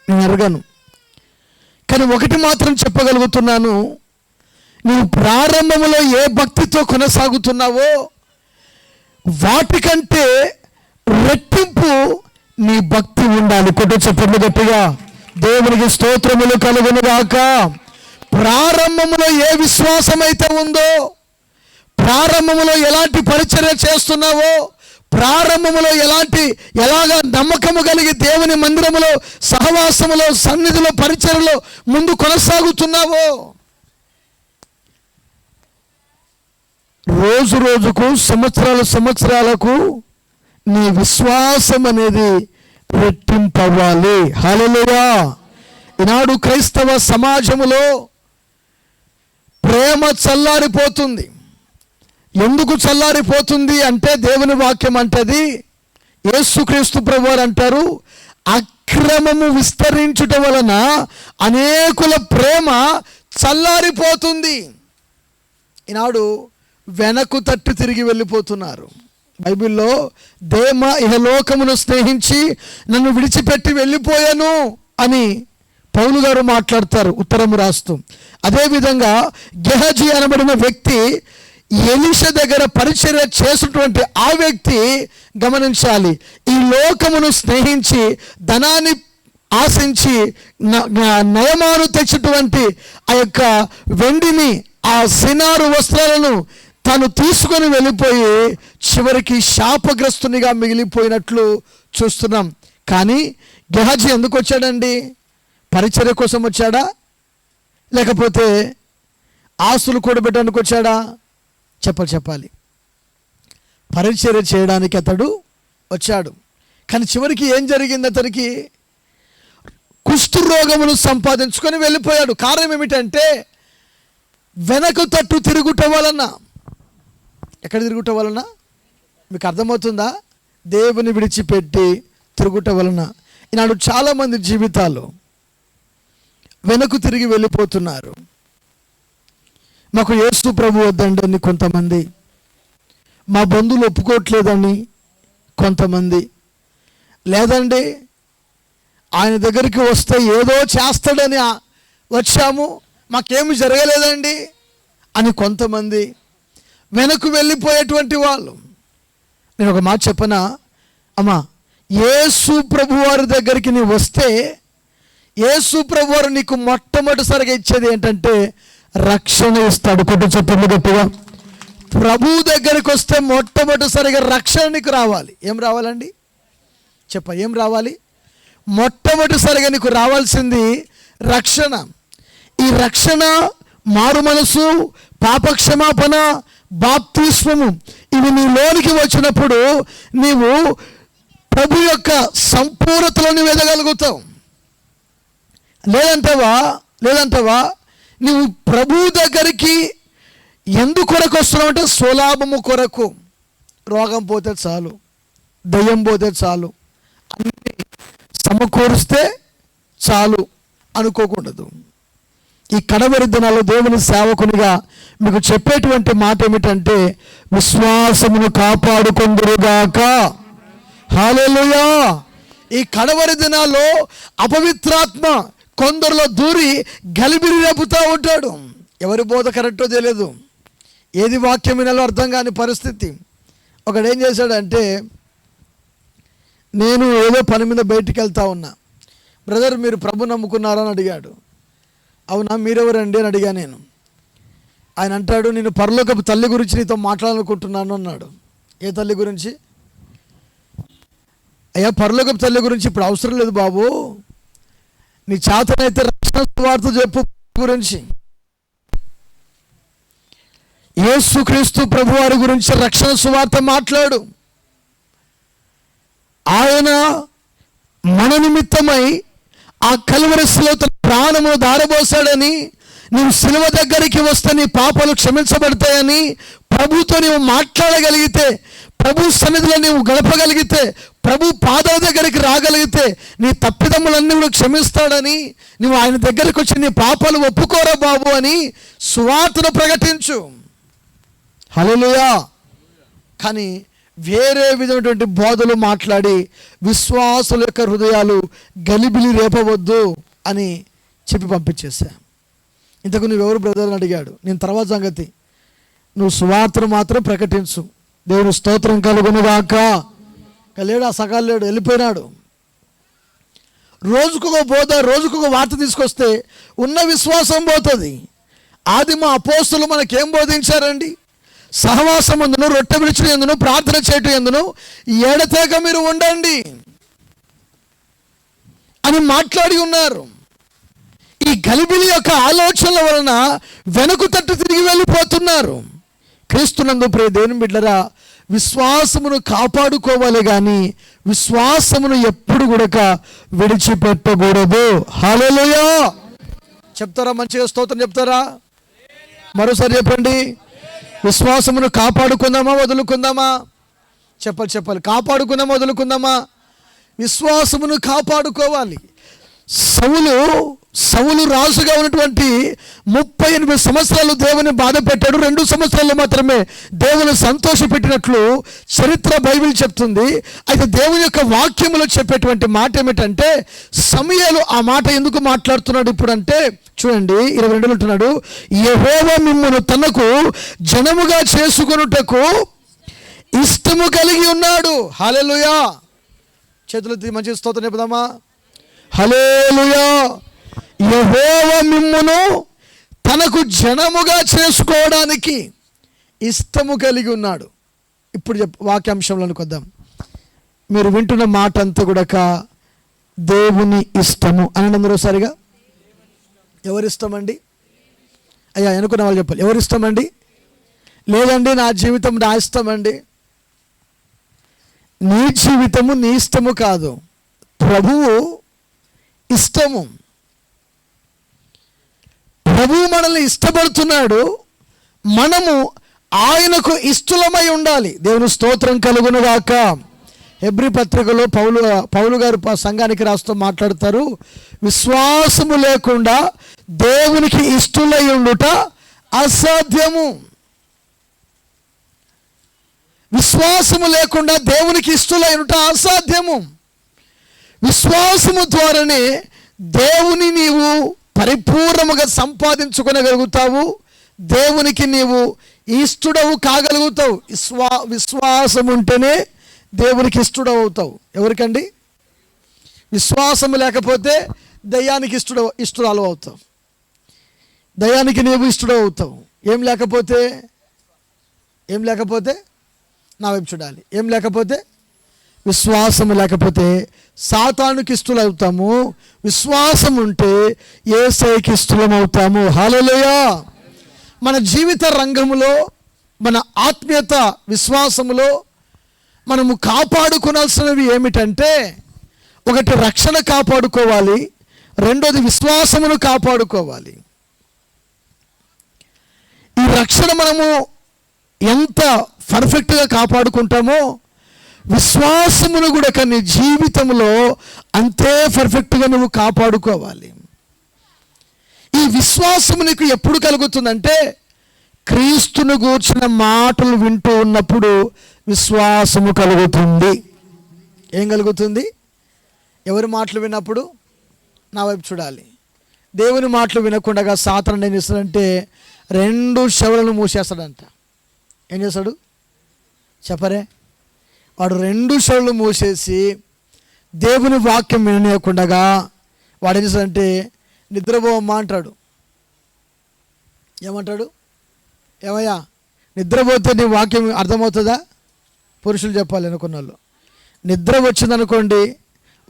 నేను ఎరగను. కానీ ఒకటి మాత్రం చెప్పగలుగుతున్నాను, నువ్వు ప్రారంభంలో ఏ భక్తితో కొనసాగుతున్నావో వాటికంటే రెట్టింపు నీ భక్తి ఉండాలి. కొట్టు చెప్పండి గట్టిగా, దేవునికి స్తోత్రములు కలుగునుగాక. ప్రారంభములో ఏ విశ్వాసం అయితే ఉందో, ప్రారంభములో ఎలాంటి పరిచర్య చేస్తున్నావో, ప్రారంభములో ఎలాగా నమ్మకము కలిగి దేవుని మందిరములో, సహవాసములో, సన్నిధిలో, పరిచర్యలో ముందు కొనసాగుతున్నావో, రోజు రోజుకు, సంవత్సరాలకు నీ విశ్వాసం అనేది రెట్టింపవ్వాలి. హల్లెలూయా. ఈనాడు క్రైస్తవ సమాజములో ప్రేమ చల్లారిపోతుంది. ఎందుకు చల్లారిపోతుంది అంటే దేవుని వాక్యం అంటది, యేసుక్రీస్తు ప్రభువారు అంటారు, అక్రమము విస్తరించుట వలన అనేకుల ప్రేమ చల్లారిపోతుంది. ఈనాడు వెనక్కు తట్టి తిరిగి వెళ్ళిపోతున్నారు. బైబిల్లో దేమ ఇహలోకమును స్నేహించి నన్ను విడిచిపెట్టి వెళ్ళిపోయాను అని పౌలు గారు మాట్లాడతారు ఉత్తరము రాస్తూ. అదేవిధంగా గెహజీ అనబడిన వ్యక్తి ఎలీషా దగ్గర పరిచర్య చేసినటువంటి ఆ వ్యక్తి గమనించాలి, ఈ లోకమును స్నేహించి ధనాన్ని ఆశించి నయమాను తెచ్చినటువంటి ఆ యొక్క వెండిని, ఆ సినారు వస్త్రాలను తాను తీసుకొని వెళ్ళిపోయి చివరికి శాపగ్రస్తునిగా మిగిలిపోయినట్లు చూస్తున్నాం. కానీ గెహజీ ఎందుకు వచ్చాడండి? పరిచర్య కోసం వచ్చాడా, లేకపోతే ఆస్తులు కూడబెట్టడానికి వచ్చాడా? చెప్పాలి. పరిచర్య చేయడానికి అతడు వచ్చాడు. కానీ చివరికి ఏం జరిగింది? అతనికి కుష్ఠరోగమును సంపాదించుకొని వెళ్ళిపోయాడు. కారణం ఏమిటంటే వెనక తట్టు తిరుగుట వలన. ఎక్కడ తిరుగుట వలన? మీకు అర్థమవుతుందా? దేవుని విడిచిపెట్టి తిరుగుట వలన. ఈనాడు చాలామంది జీవితాలు వెనక్కు తిరిగి వెళ్ళిపోతున్నారు. మాకు యేసు ప్రభు వద్దండి అని కొంతమంది, మా బంధువులు ఒప్పుకోవట్లేదని కొంతమంది, లేదండి ఆయన దగ్గరికి వస్తే ఏదో చేస్తాడని వచ్చాము, మాకేమి జరగలేదండి అని కొంతమంది వెనక్కు వెళ్ళిపోయేటువంటి వాళ్ళు. నేను ఒక మాట చెప్పనా అమ్మా, యేసు ప్రభు వారి దగ్గరికి నీవు వస్తే యేసు ప్రభు వారు నీకు మొట్టమొదటిసారిగా ఇచ్చేది ఏంటంటే రక్షణ ఇస్తాడు. కొట్టు చెప్పండి గట్టిగా. ప్రభు దగ్గరికి వస్తే మొట్టమొదటిసారిగా రక్షణ నీకు రావాలి. ఏం రావాలండి? ఏం రావాలి? మొట్టమొదటిసారిగా నీకు రావాల్సింది రక్షణ. ఈ రక్షణ, మారు మనసు, పాపక్షమాపణ, బాప్తిస్మము, ఇవి నీ లోనికి వచ్చినప్పుడు నీవు ప్రభు యొక్క సంపూర్ణతలో నువ్వు ఎదగలుగుతావు. లేదంటావా నువ్వు ప్రభు దగ్గరికి ఎందుకొరకు వస్తున్నావు అంటే స్వలాభము కొరకు. రోగం పోతే చాలు, దయ్యం పోతే చాలు, అన్ని సమకూరిస్తే చాలు అనుకోకూడదు. ఈ కడవరి దినాల్లో దేవుని సేవకునిగా మీకు చెప్పేటువంటి మాట ఏమిటంటే విశ్వాసమును కాపాడుకొందురుగాక. హల్లెలూయా. ఈ కడవరి దినాల్లో అపవిత్రాత్మ కొందరిలో దూరి గలిబిలి రేపుతూ ఉంటాడు. ఎవరి బోధ కరెక్టో తెలియదు, ఏది వాక్యం వినాలో అర్థం కాని పరిస్థితి. ఒకడు ఏం చేశాడంటే, నేను ఏదో పని మీద బయటికి వెళ్తా ఉన్నా, బ్రదర్ మీరు ప్రభు నమ్ముకున్నారా అని అడిగాడు. అవునా, మీరెవరండి అని అడిగా నేను. ఆయన అంటాడు, నేను పరలోకపు తల్లి గురించి నీతో మాట్లాడాలనుకుంటున్నాను అన్నాడు. ఏ తల్లి గురించి? అయ్యా పరలోకపు తల్లి గురించి ఇప్పుడు అవసరం లేదు బాబు, నీ చేతనైతే రక్షణ సువార్త చెప్పు గురించి. యేసుక్రీస్తు ప్రభువారి గురించి రక్షణ సువార్త మాట్లాడు. ఆయన మన నిమిత్తమై ఆ కలువరిలో తన ప్రాణమును దారబోసాడని, నువ్వు సిలువ దగ్గరికి వస్తే నీ పాపాలు క్షమించబడతాయని ప్రభుతో నీవు మాట్లాడగలిగితే, ప్రభు సన్నిధిలో నీవు గడపగలిగితే, ప్రభు పాదాల దగ్గరికి రాగలిగితే నీ తప్పిదమ్ములన్నీ కూడా క్షమిస్తాడని, నువ్వు ఆయన దగ్గరికి వచ్చి నీ పాపాలు ఒప్పుకోరా బాబు అని సువార్తను ప్రకటించు. హల్లెలూయా. కానీ వేరే విధమైనటువంటి బోధలు మాట్లాడి విశ్వాసుల యొక్క హృదయాలు గలిబిలి రేపవద్దు అని చెప్పి పంపించేశా. ఇంతకు నువ్వెవరు బ్రదర్ అని అడిగాడు. నేను తర్వాత సంగతి, నువ్వు సువార్తను మాత్రం ప్రకటించు. దేవుని స్తోత్రం కలుగునుగాక. లేడు, ఆ సకాలు లేడు, వెళ్ళిపోయినాడు. రోజుకొక బోధ, రోజుకొక వార్త తీసుకొస్తే ఉన్న విశ్వాసం పోతుంది. ఆదిమ అపోస్తులు మనకేం బోధించారండి? సహవాసం ఎందును, రొట్టె విరుచుడు ఎందును, ప్రార్థన చేయటం ఎందును ఎడతెగ మీరు ఉండండి అని మాట్లాడి ఉన్నారు. ఈ గలిబిలి యొక్క ఆలోచనల వలన వెనుక తట్టు తిరిగి వెళ్ళిపోతున్నారు. క్రీస్తునందు ప్రియ దేవుని బిడ్డలారా, విశ్వాసమును కాపాడుకోవాలి కానీ విశ్వాసమును ఎప్పుడు కూడా విడిచిపెట్టకూడదు. హల్లెలూయా చెప్తారా? మంచిగా స్తోత్రం చెప్తారా? మరోసారి చెప్పండి. విశ్వాసమును కాపాడుకుందామా వదులుకుందామా? చెప్పాలి. కాపాడుకుందామా వదులుకుందామా? విశ్వాసమును కాపాడుకోవాలి. సౌలు రాజుగా ఉన్నటువంటి 38 సంవత్సరాలు దేవుని బాధ పెట్టాడు. 2 సంవత్సరాలు మాత్రమే దేవుని సంతోషపెట్టినట్లు చరిత్ర బైబిల్ చెప్తుంది. అయితే దేవుని యొక్క వాక్యములో చెప్పేటువంటి మాట ఏమిటంటే, సమూయేలు ఆ మాట ఎందుకు మాట్లాడుతున్నాడు ఇప్పుడు అంటే, చూడండి 22 అంటున్నాడు, యెహోవా మిమ్మును తనకు జనముగా చేసుకొనుటకు ఇష్టము కలిగి ఉన్నాడు. హల్లెలూయా చేతులెత్తి మంచి స్తోత్రం చెప్దామా? హల్లెలూయా. యెహోవా మిమ్మును తనకు జనముగా చేసుకోవడానికి ఇష్టము కలిగి ఉన్నాడు. ఇప్పుడు వాక్యాంశంలోనికి వద్దాం. మీరు వింటున్న మాట అంతా కూడా దేవుని ఇష్టము అని అందరూసారిగా. ఎవరిష్టమండి? అయ్యా అనుకున్న వాళ్ళు చెప్పాలి. ఎవరిష్టమండి? లేదండి నా జీవితం నా ఇష్టమండి. నీ జీవితము నీ ఇష్టము కాదు, ప్రభువు ఇష్టము. ప్రభువు మనల్ని ఇష్టపడుతున్నాడు, మనము ఆయనకు ఇష్టలమై ఉండాలి. దేవుని స్తోత్రం కలుగునుగాక. హెబ్రీ పత్రికలో పౌలు గారు సంఘానికి రాస్తూ మాట్లాడతారు, విశ్వాసము లేకుండా దేవునికి ఇష్టలై ఉండుట అసాధ్యము. విశ్వాసము లేకుండా దేవునికి ఇష్టలై ఉండుట అసాధ్యము. విశ్వాసము ద్వారానే దేవుని నీవు పరిపూర్ణముగా సంపాదించుకొనగలుగుతావు, దేవునికి నీవు ఇష్టడవు కాగలుగుతావు. విశ్వాసం ఉంటేనే దేవునికి ఇష్టడవు అవుతావు. ఎవరికండి? విశ్వాసము లేకపోతే దయ్యానికి ఇష్టరాలు అవుతావు. దయ్యానికి నీవు ఇష్టడవు అవుతావు. ఏం లేకపోతే నా వైపు చూడాలి. ఏం లేకపోతే? విశ్వాసము లేకపోతే సాతానుకి ఇష్టలు అవుతాము. విశ్వాసం ఉంటే యేసయ్యకి ఇష్టలం అవుతాము. హల్లెలూయా. మన జీవిత రంగములో, మన ఆత్మీయత విశ్వాసములో మనము కాపాడుకోవాల్సినవి ఏమిటంటే, ఒకటి రక్షణ కాపాడుకోవాలి, రెండోది విశ్వాసమును కాపాడుకోవాలి. ఈ రక్షణ మనము ఎంత పర్ఫెక్ట్గా కాపాడుకుంటామో విశ్వాసమును కూడా నీ జీవితంలో అంతే పర్ఫెక్ట్గా నువ్వు కాపాడుకోవాలి. ఈ విశ్వాసము నీకు ఎప్పుడు కలుగుతుందంటే, క్రీస్తును గూర్చిన మాటలు వింటూ ఉన్నప్పుడు విశ్వాసము కలుగుతుంది. ఏం కలుగుతుంది? ఎవరి మాటలు విన్నప్పుడు? నా వైపు చూడాలి. దేవుని మాటలు వినకుండా సాతాను ఏం చేస్తాడంటే 2 చెవులను మూసేస్తాడంట. ఏం చేస్తాడు చెప్పరే? వాడు 2 చెవులు మూసేసి దేవుని వాక్యం వినకుండా వాడు ఏం చేస్తాడంటే నిద్రపోమ్మా అంటాడు. ఏమంటాడు? ఏమయ్యా నిద్రపోతే నీ వాక్యం అర్థమవుతుందా? పురుషులు చెప్పాలి అనుకున్న వాళ్ళు. నిద్ర వచ్చిందనుకోండి,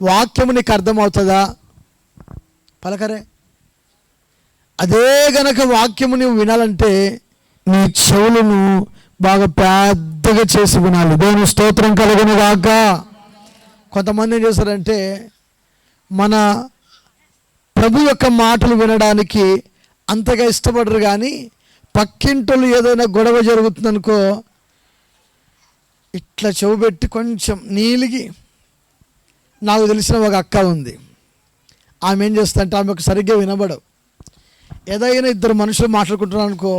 వాక్యము నీకు అర్థమవుతుందా? పలకరే. అదే గనక వాక్యము నువ్వు వినాలంటే నీ చెవులను బాగా పెద్దగా చేసి వినాలి. దేవుని స్తోత్రం కలుగునుగాక. కొంతమంది ఏం చేస్తారంటే మన ప్రభు యొక్క మాటలు వినడానికి అంతగా ఇష్టపడరు, కానీ పక్కింటోళ్ళు ఏదైనా గొడవ జరుగుతుందనుకో ఇట్లా చెవు పెట్టి కొంచెం నీలిగి. నాకు తెలిసిన ఒక అక్క ఉంది, ఆమె ఏం చేస్తుందంటే ఆమెకు సరిగ్గా వినబడవు. ఏదైనా 2 మనుషులు మాట్లాడుకుంటున్నాను అనుకో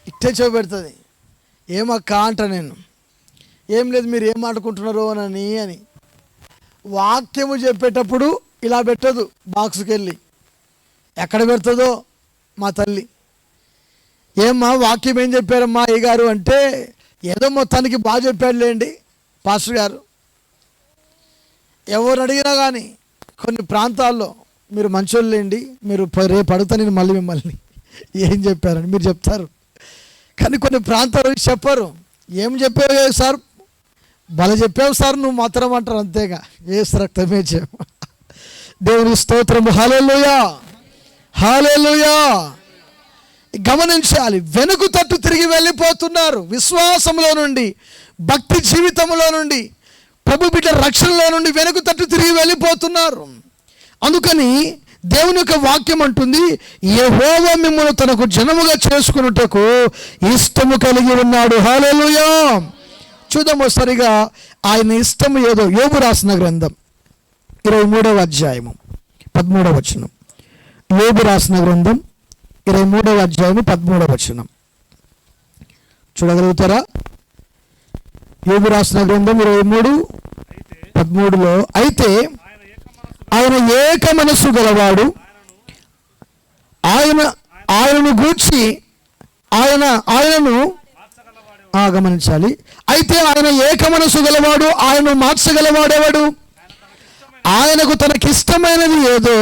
ఇట్టే చెవు పెడుతుంది. ఏమక్క అంట నేను. ఏం లేదు మీరు ఏం మాట్లాడుకుంటున్నారు అని వాక్యము చెప్పేటప్పుడు ఇలా పెట్టదు, బాక్స్కి వెళ్ళి ఎక్కడ పెడుతుందో మా తల్లి. ఏమ్మా వాక్యం ఏం చెప్పారమ్మా అయ్యగారు అంటే, ఏదో మొత్తానికి బాగా చెప్పాడులేండి పాస్టర్ గారు. ఎవరు అడిగినా కానీ కొన్ని ప్రాంతాల్లో మీరు మంచోళ్ళేండి, మీరు రేపు అడుగుతా నేను మళ్ళీ మిమ్మల్ని ఏం చెప్పారని మీరు చెప్తారు, కానీ కొన్ని ప్రాంతాలు చెప్పరు. ఏం చెప్పావు సార్? భలే చెప్పావు సార్ నువ్వు మాత్రం అంటారు, అంతేగా యేసు రక్తమే చెప్పు. దేవుని స్తోత్రము. హల్లెలూయా, హల్లెలూయా. గమనించాలి, వెనుక తట్టు తిరిగి వెళ్ళిపోతున్నారు. విశ్వాసంలో నుండి, భక్తి జీవితంలో నుండి, ప్రభు బిడ్డ రక్షణలో నుండి వెనుక తట్టు తిరిగి వెళ్ళిపోతున్నారు. అందుకని దేవుని యొక్క వాక్యం అంటుంది, యెహోవా మిమ్మల్ని తనకు జనముగా చేసుకున్నటకు ఇష్టము కలిగి ఉన్నాడు. హల్లెలూయా. చూద్దాము సరిగా ఆయన ఇష్టము ఏదో. యోబు రాసిన గ్రంథం 23వ అధ్యాయము 13వ వచనం. యోబు రాసిన గ్రంథం 23వ అధ్యాయము 13వ వచనం చూడగలుగుతారా? యోబు రాసిన గ్రంథం 23:13లో, అయితే ఆయన ఏక మనస్సు గలవాడు, ఆయనను గూర్చి ఆయనను గమనించాలి. అయితే ఆయన ఏక మనస్సు గలవాడు, ఆయనను మార్చగలవాడెవడు? ఆయనకు తనకిష్టమైనది ఏదో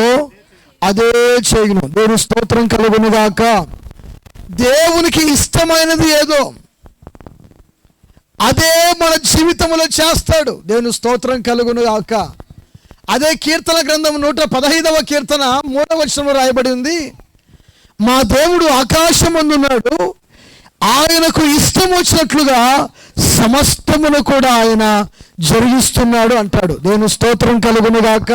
అదే చేయును. దేవుని స్తోత్రం కలుగును గాక. దేవునికి ఇష్టమైనది ఏదో అదే మన జీవితంలో చేస్తాడు. దేవుని స్తోత్రం కలుగును గాక. అదే కీర్తన గ్రంథం 115వ కీర్తన 3వ వచనంలో రాయబడి ఉంది, మా దేవుడు ఆకాశమందున్నాడు, ఆయనకు ఇష్టం వచ్చినట్లుగా సమస్తమును కూడా ఆయన జరిగిస్తున్నాడు అంటాడు. దేవుని స్తోత్రం కలుగును గాక.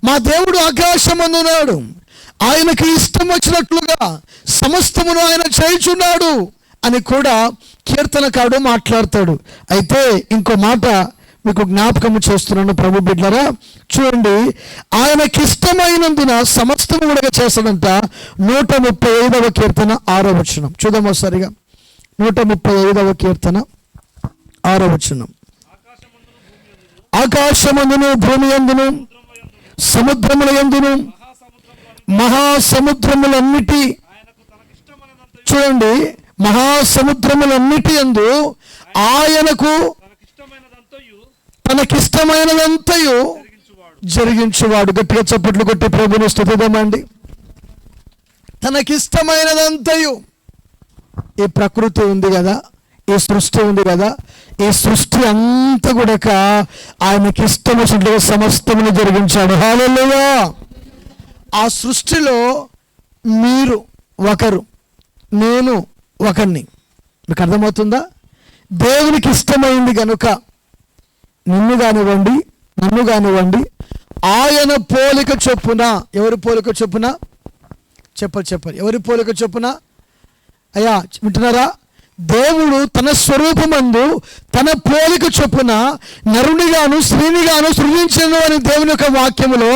మా దేవుడు ఆకాశమందున్నాడు, ఆయనకు ఇష్టం వచ్చినట్లుగా సమస్తమును ఆయన చేయుచున్నాడు అని కూడా కీర్తనకారుడు మాట్లాడతాడు. అయితే ఇంకో మాట మీకు జ్ఞాపకము చేస్తున్నాను ప్రభు బిడ్డలారా. చూడండి, ఆయనకిష్టమైనందున సమస్తము కూడా చేస్తాడంట. 135వ కీర్తన 6వ వచనం చూద్దాం ఒకసారిగా. 135వ కీర్తన 6వ వచనం. ఆకాశమందును భూమి యందును సముద్రముల యందును మహాసముద్రములన్నిటి, చూడండి, మహాసముద్రములన్నిటి యందు ఆయనకు తనకిష్టమైనదంతయు జరిగించువాడు. గట్టిగా చప్పట్లు కొట్టి ప్రభుని స్తుతిద్దామండి. తనకిష్టమైనదంతయు, ఈ ప్రకృతి ఉంది కదా, ఈ సృష్టి ఉంది కదా, ఈ సృష్టి అంతా కూడా ఆయనకి ఇష్టం వచ్చినట్లుగా సమస్తమును జరిగించాడు. హల్లెలూయా. ఆ సృష్టిలో మీరు ఒకరు, నేను ఒకరిని. మీకు అర్థమవుతుందా? దేవునికి ఇష్టమైంది కనుక నిన్ను కానివ్వండి, నన్ను కానివ్వండి, ఆయన పోలిక చొప్పున. ఎవరి పోలిక చొప్పున? చెప్పాలి. ఎవరి పోలిక చొప్పున? అయ్యా వింటున్నారా? దేవుడు తన స్వరూపమందు తన పోలిక చొప్పున నరునిగాను స్త్రీనిగాను సృజించను అని దేవుని యొక్క వాక్యములో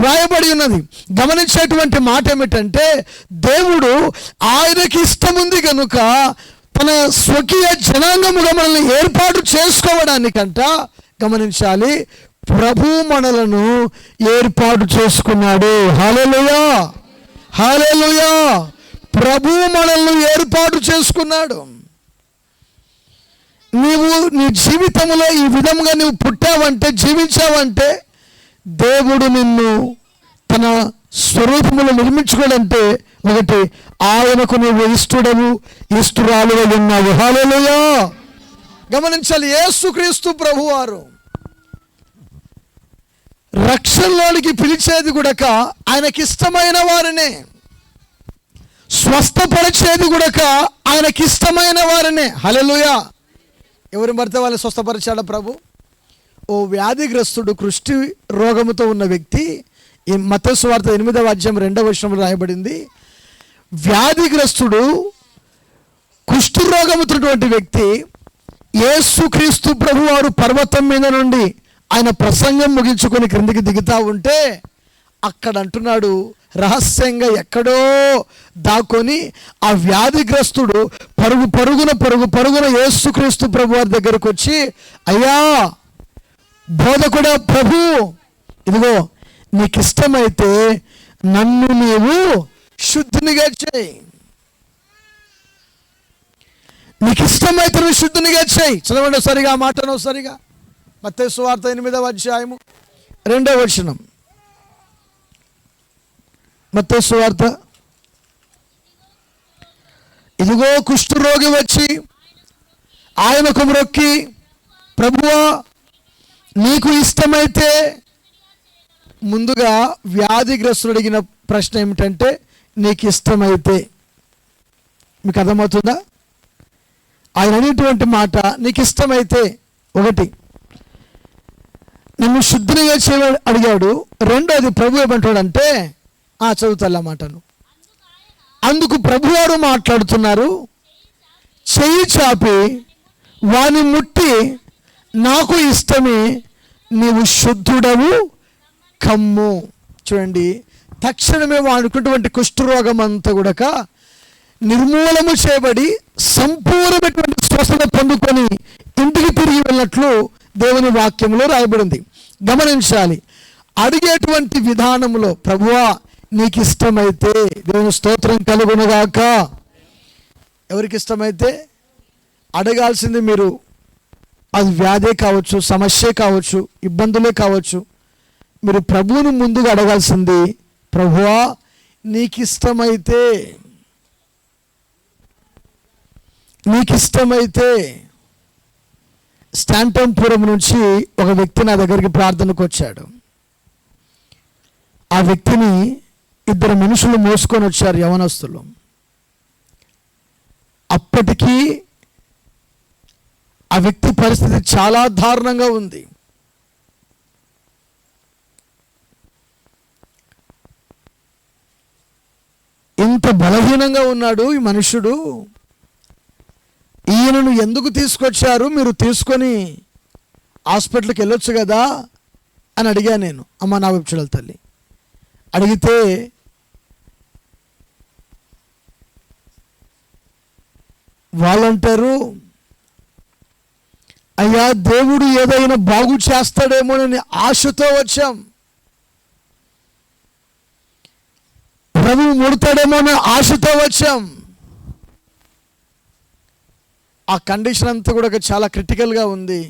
వ్రాయబడి ఉన్నది. గమనించేటువంటి మాట ఏమిటంటే, దేవుడు ఆయనకి ఇష్టముంది కనుక తన స్వకీయ జనాంగముగా మనల్ని ఏర్పాటు చేసుకోవడానికంట, గమనించాలి, ప్రభు మనలను ఏర్పాటు చేసుకున్నాడు. హల్లెలూయా. హల్లెలూయా. ప్రభు మనల్ని ఏర్పాటు చేసుకున్నాడు. నీవు నీ జీవితంలో ఈ విధంగా నువ్వు పుట్టావంటే, జీవించావంటే, దేవుడు నిన్ను తన స్వరూపములో నిర్మించుకోవాలంటే ఒకటి, ఆయనకు నువ్వు ఇష్టడవు, ఇష్టరాలుగా ఉన్నావు. హల్లెలూయా. గమనించాలి, యేసుక్రీస్తు ప్రభువారు రక్షణలోనికి పిలిచేది కూడా ఆయనకిష్టమైన వారినే, స్వస్థపరిచేది కూడా ఆయనకిష్టమైన వారినే. హల్లెలూయా. ఎవరిని పడితే వాళ్ళని స్వస్థపరిచాడు ప్రభు. ఓ వ్యాధిగ్రస్తుడు, కుష్టి రోగముతో ఉన్న వ్యక్తి, ఈ మత్తయి సువార్త 8వ అధ్యాయం 2వ వచనంలో రాయబడింది, వ్యాధిగ్రస్తుడు, కుష్టి రోగముతున్నటువంటి వ్యక్తి యేసుక్రీస్తు ప్రభు వారు పర్వతం మీద నుండి ఆయన ప్రసంగం ముగించుకొని క్రిందికి దిగుతా ఉంటే, అక్కడ అంటున్నాడు, రహస్యంగా ఎక్కడో దాక్కొని ఆ వ్యాధిగ్రస్తుడు పరుగున యేసుక్రీస్తు ప్రభు వారి దగ్గరకు వచ్చి, అయ్యా బోధకుడా, ప్రభు, ఇదిగో నీకు ఇష్టమైతే నన్ను నీవు శుద్ధినిగా చేయి, నీకు ఇష్టమైతే నువ్వు శుద్ధినిగా చేయి. చదవండి సరిగా ఆ మాటను సరిగా. మత్తయి సువార్త 8వ అధ్యాయము 2వ వచనం. మత్తయి సువార్త. ఇదిగో కుష్ఠరోగి వచ్చి ఆయనకు మ్రొక్కి, ప్రభువా నీకు ఇష్టమైతే, ముందుగా వ్యాధిగ్రస్తుడు అడిగిన ప్రశ్న ఏమిటంటే, నీకు ఇష్టమైతే. మీకు అర్థమవుతుందా? ఆయన అనేటువంటి మాట, నీకు ఇష్టమైతే, ఒకటి నన్ను శుద్ధినిగా చేయ అడిగాడు. రెండోది ప్రభు ఏమంటాడంటే, చదువుతా మాటను. అందుకు ప్రభువారు మాట్లాడుతున్నారు, చెయ్యి చాపి వాని ముట్టి, నాకు ఇష్టమే, నీవు శుద్ధుడవు కమ్ము. చూడండి, తక్షణమే వాడుకున్నటువంటి కుష్ఠరోగం అంతా కూడా నిర్మూలము చేయబడి సంపూర్ణమైనటువంటి స్వస్థత పొందుకొని ఇంటికి తిరిగి వెళ్ళినట్లు దేవుని వాక్యంలో రాయబడింది. గమనించాలి, అడిగేటువంటి విధానంలో ప్రభువా నీకు ఇష్టమైతే, దేవుని స్తోత్రం కలుగునుగాక. ఎవరికి ఇష్టమైతే అడగాల్సింది మీరు, అది వ్యాధే కావచ్చు, సమస్యే కావచ్చు, ఇబ్బందులే కావచ్చు, మీరు ప్రభువుని ముందుగా అడగాల్సింది, ప్రభువా నీకు ఇష్టమైతే, నీకు ఇష్టమైతే. స్టాంటంపురం నుంచి ఒక వ్యక్తి నా దగ్గరికి ప్రార్థనకు వచ్చాడు. ఆ వ్యక్తిని ఇద్దరు మనుషులు మోసుకొని వచ్చారు, యవనస్తులు. అప్పటికీ ఆ వ్యక్తి పరిస్థితి చాలా దారుణంగా ఉంది. ఇంత బలహీనంగా ఉన్నాడు ఈ మనుషుడు. ఈయనను ఎందుకు తీసుకొచ్చారు, మీరు తీసుకొని హాస్పిటల్కి వెళ్ళొచ్చు కదా అని అడిగా నేను. అమ్మ నా వైపు చూడాలి తల్లి. అడిగితే వాళ్ళంటారు, అయ్యా దేవుడు ఏదైనా బాగు చేస్తాడేమోనని ఆశతో వచ్చాం, ప్రభువు ముడతాడేమో అని ఆశతో వచ్చాం. ఆ కండిషన్ అంతా కూడా చాలా క్రిటికల్గా ఉంది.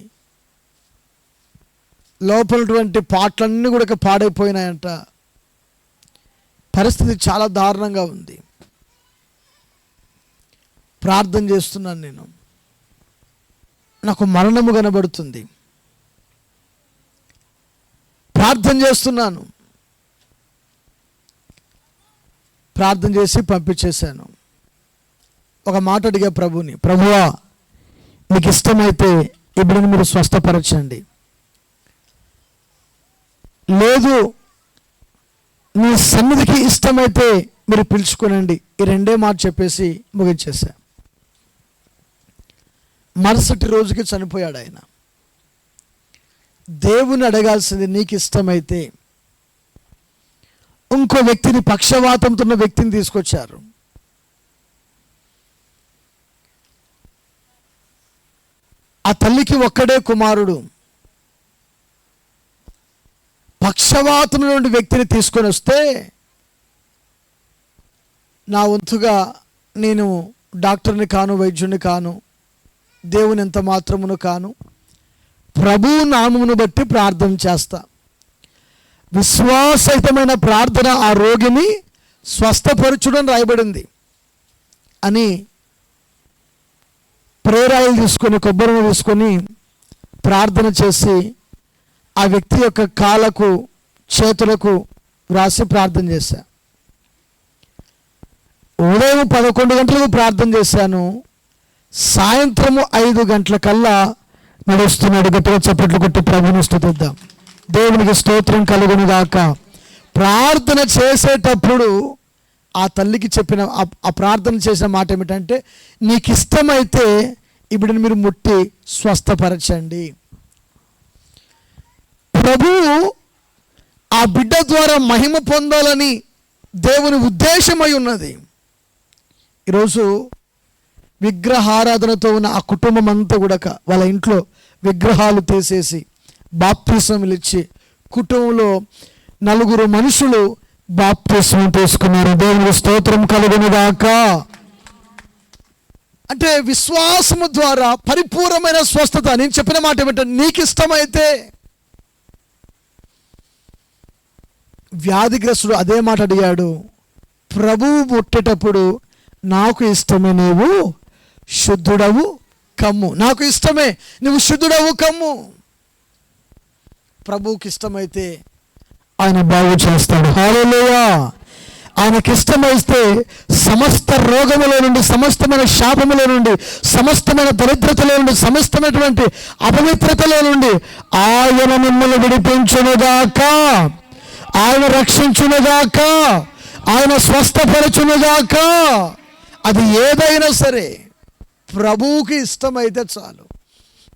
లోపలటువంటి పాటలన్నీ కూడా పాడైపోయినాయంట. పరిస్థితి చాలా దారుణంగా ఉంది. ప్రార్థన చేస్తున్నాను నేను, నాకు మరణము కనబడుతుంది. ప్రార్థన చేస్తున్నాను, ప్రార్థన చేసి పంపించేశాను. ఒక మాట అడిగా ప్రభుని, ప్రభువా మీకు ఇష్టమైతే ఇప్పుడు మీరు స్వస్థపరచండి, లేదు మీ సన్నిధికి ఇష్టమైతే మీరు పిలుచుకోనండి. ఈ రెండే మాట చెప్పేసి ముగించేశా. మరుసటి రోజుకి చనిపోయాడు ఆయన. దేవుని అడగాల్సింది, నీకు ఇష్టమైతే. ఇంకో వ్యక్తిని, పక్షవాతంతో ఉన్న వ్యక్తిని తీసుకొచ్చారు. ఆ తల్లికి ఒక్కడే కుమారుడు. పక్షవాతం నుండి వ్యక్తిని తీసుకొని వస్తే, నా వంతుగా నేను డాక్టర్ని కాను, వైద్యుని కాను, దేవుని ఎంత మాత్రమును కాను, ప్రభువు నామమును బట్టి ప్రార్థన చేస్తా. విశ్వాసహితమైన ప్రార్థన ఆ రోగిని స్వస్థపరచుడని రాయబడింది అని ప్రేరాయిలు తీసుకొని, కొబ్బరిని తీసుకొని ప్రార్థన చేసి ఆ వ్యక్తి యొక్క కాళ్ళకు, చేతులకు వ్రాసి ప్రార్థన చేశా. ఉదయం 11 గంటలకు ప్రార్థన చేశాను. సాయంత్రము 5 గంటలకల్లా నడుస్తున్నాడు. గట్టిగా చప్పట్లు కొట్టి ప్రభుని స్తుతిద్దాం. దేవునికి స్తోత్రం కలుగును గాక. ప్రార్థన చేసేటప్పుడు ఆ తల్లికి చెప్పిన ఆ ప్రార్థన చేసిన మాట ఏమిటంటే, నీకు ఇష్టమైతే ఇప్పుడు మీరు ముట్టి స్వస్థపరచండి. ప్రభువు ఆ బిడ్డ ద్వారా మహిమ పొందాలని దేవుని ఉద్దేశమై ఉన్నది. ఈరోజు విగ్రహారాధనతో ఉన్న ఆ కుటుంబం అంతా కూడా వాళ్ళ ఇంట్లో విగ్రహాలు తీసేసి బాప్తిస్మములు ఇచ్చి, కుటుంబంలో 4 మనుషులు బాప్తిస్మం తీసుకున్నారు. దేవునికి స్తోత్రం కలుగునుగాక. అంటే విశ్వాసము ద్వారా పరిపూర్ణమైన స్వస్థత. నేను చెప్పిన మాట ఏమంటే, నీకు ఇష్టమైతే. వ్యాధిగ్రస్తుడు అదే మాట అడిగాడు, ప్రభువు ముట్టేటప్పుడు నాకు ఇష్టమే, నీవు శుద్ధుడవు కమ్ము. నాకు ఇష్టమే, నువ్వు శుద్ధుడవు కమ్ము. ప్రభువుకి ఇష్టమైతే ఆయన బాగు చేస్తాడు. హల్లెలూయా. ఆయనకిష్టమైతే సమస్త రోగముల నుండి, సమస్తమైన శాపముల నుండి, సమస్తమైన దరిద్రతలో నుండి, సమస్తమైనటువంటి అపవిత్రతలో నుండి ఆయన మిమ్మల్ని విడిపించునుగాక, ఆయన రక్షించునుగాక, ఆయన స్వస్థపరచునుగాక. అది ఏదైనా సరే ప్రభువుకి ఇష్టమైతే చాలు.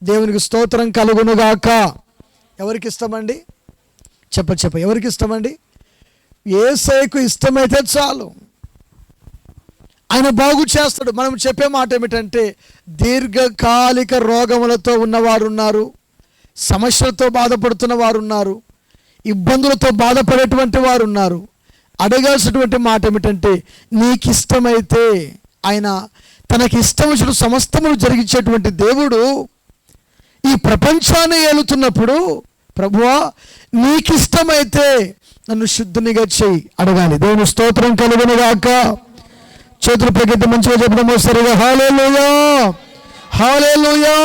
దేవునికి స్తోత్రం కలుగునుగాక. ఎవరికి ఇష్టమండి? చెప్ప ఎవరికి ఇష్టమండి? యేసయ్యకు ఇష్టమైతే చాలు, ఆయన బాగు చేస్తాడు. మనం చెప్పే మాట ఏమిటంటే, దీర్ఘకాలిక రోగములతో ఉన్నవారు ఉన్నారు, సమస్యలతో బాధపడుతున్న వారు ఉన్నారు, ఇబ్బందులతో బాధపడేటువంటి వారు ఉన్నారు. అడగాల్సినటువంటి మాట ఏమిటంటే, నీకు ఇష్టమైతే, ఆయన తనకి ఇష్టం వచ్చిన సమస్తములు జరిగించేటువంటి దేవుడు ఈ ప్రపంచాన్ని ఏలుతున్నప్పుడు, ప్రభువా నీకు ఇష్టమైతే నన్ను శుద్ధునిగా చేయి అడగాలి. దేవుని స్తోత్రం కలుగునుగాక. చేతులు పైకెత్తి మంచిగా చెప్పడం సరిగా హల్లెలూయా, హల్లెలూయా.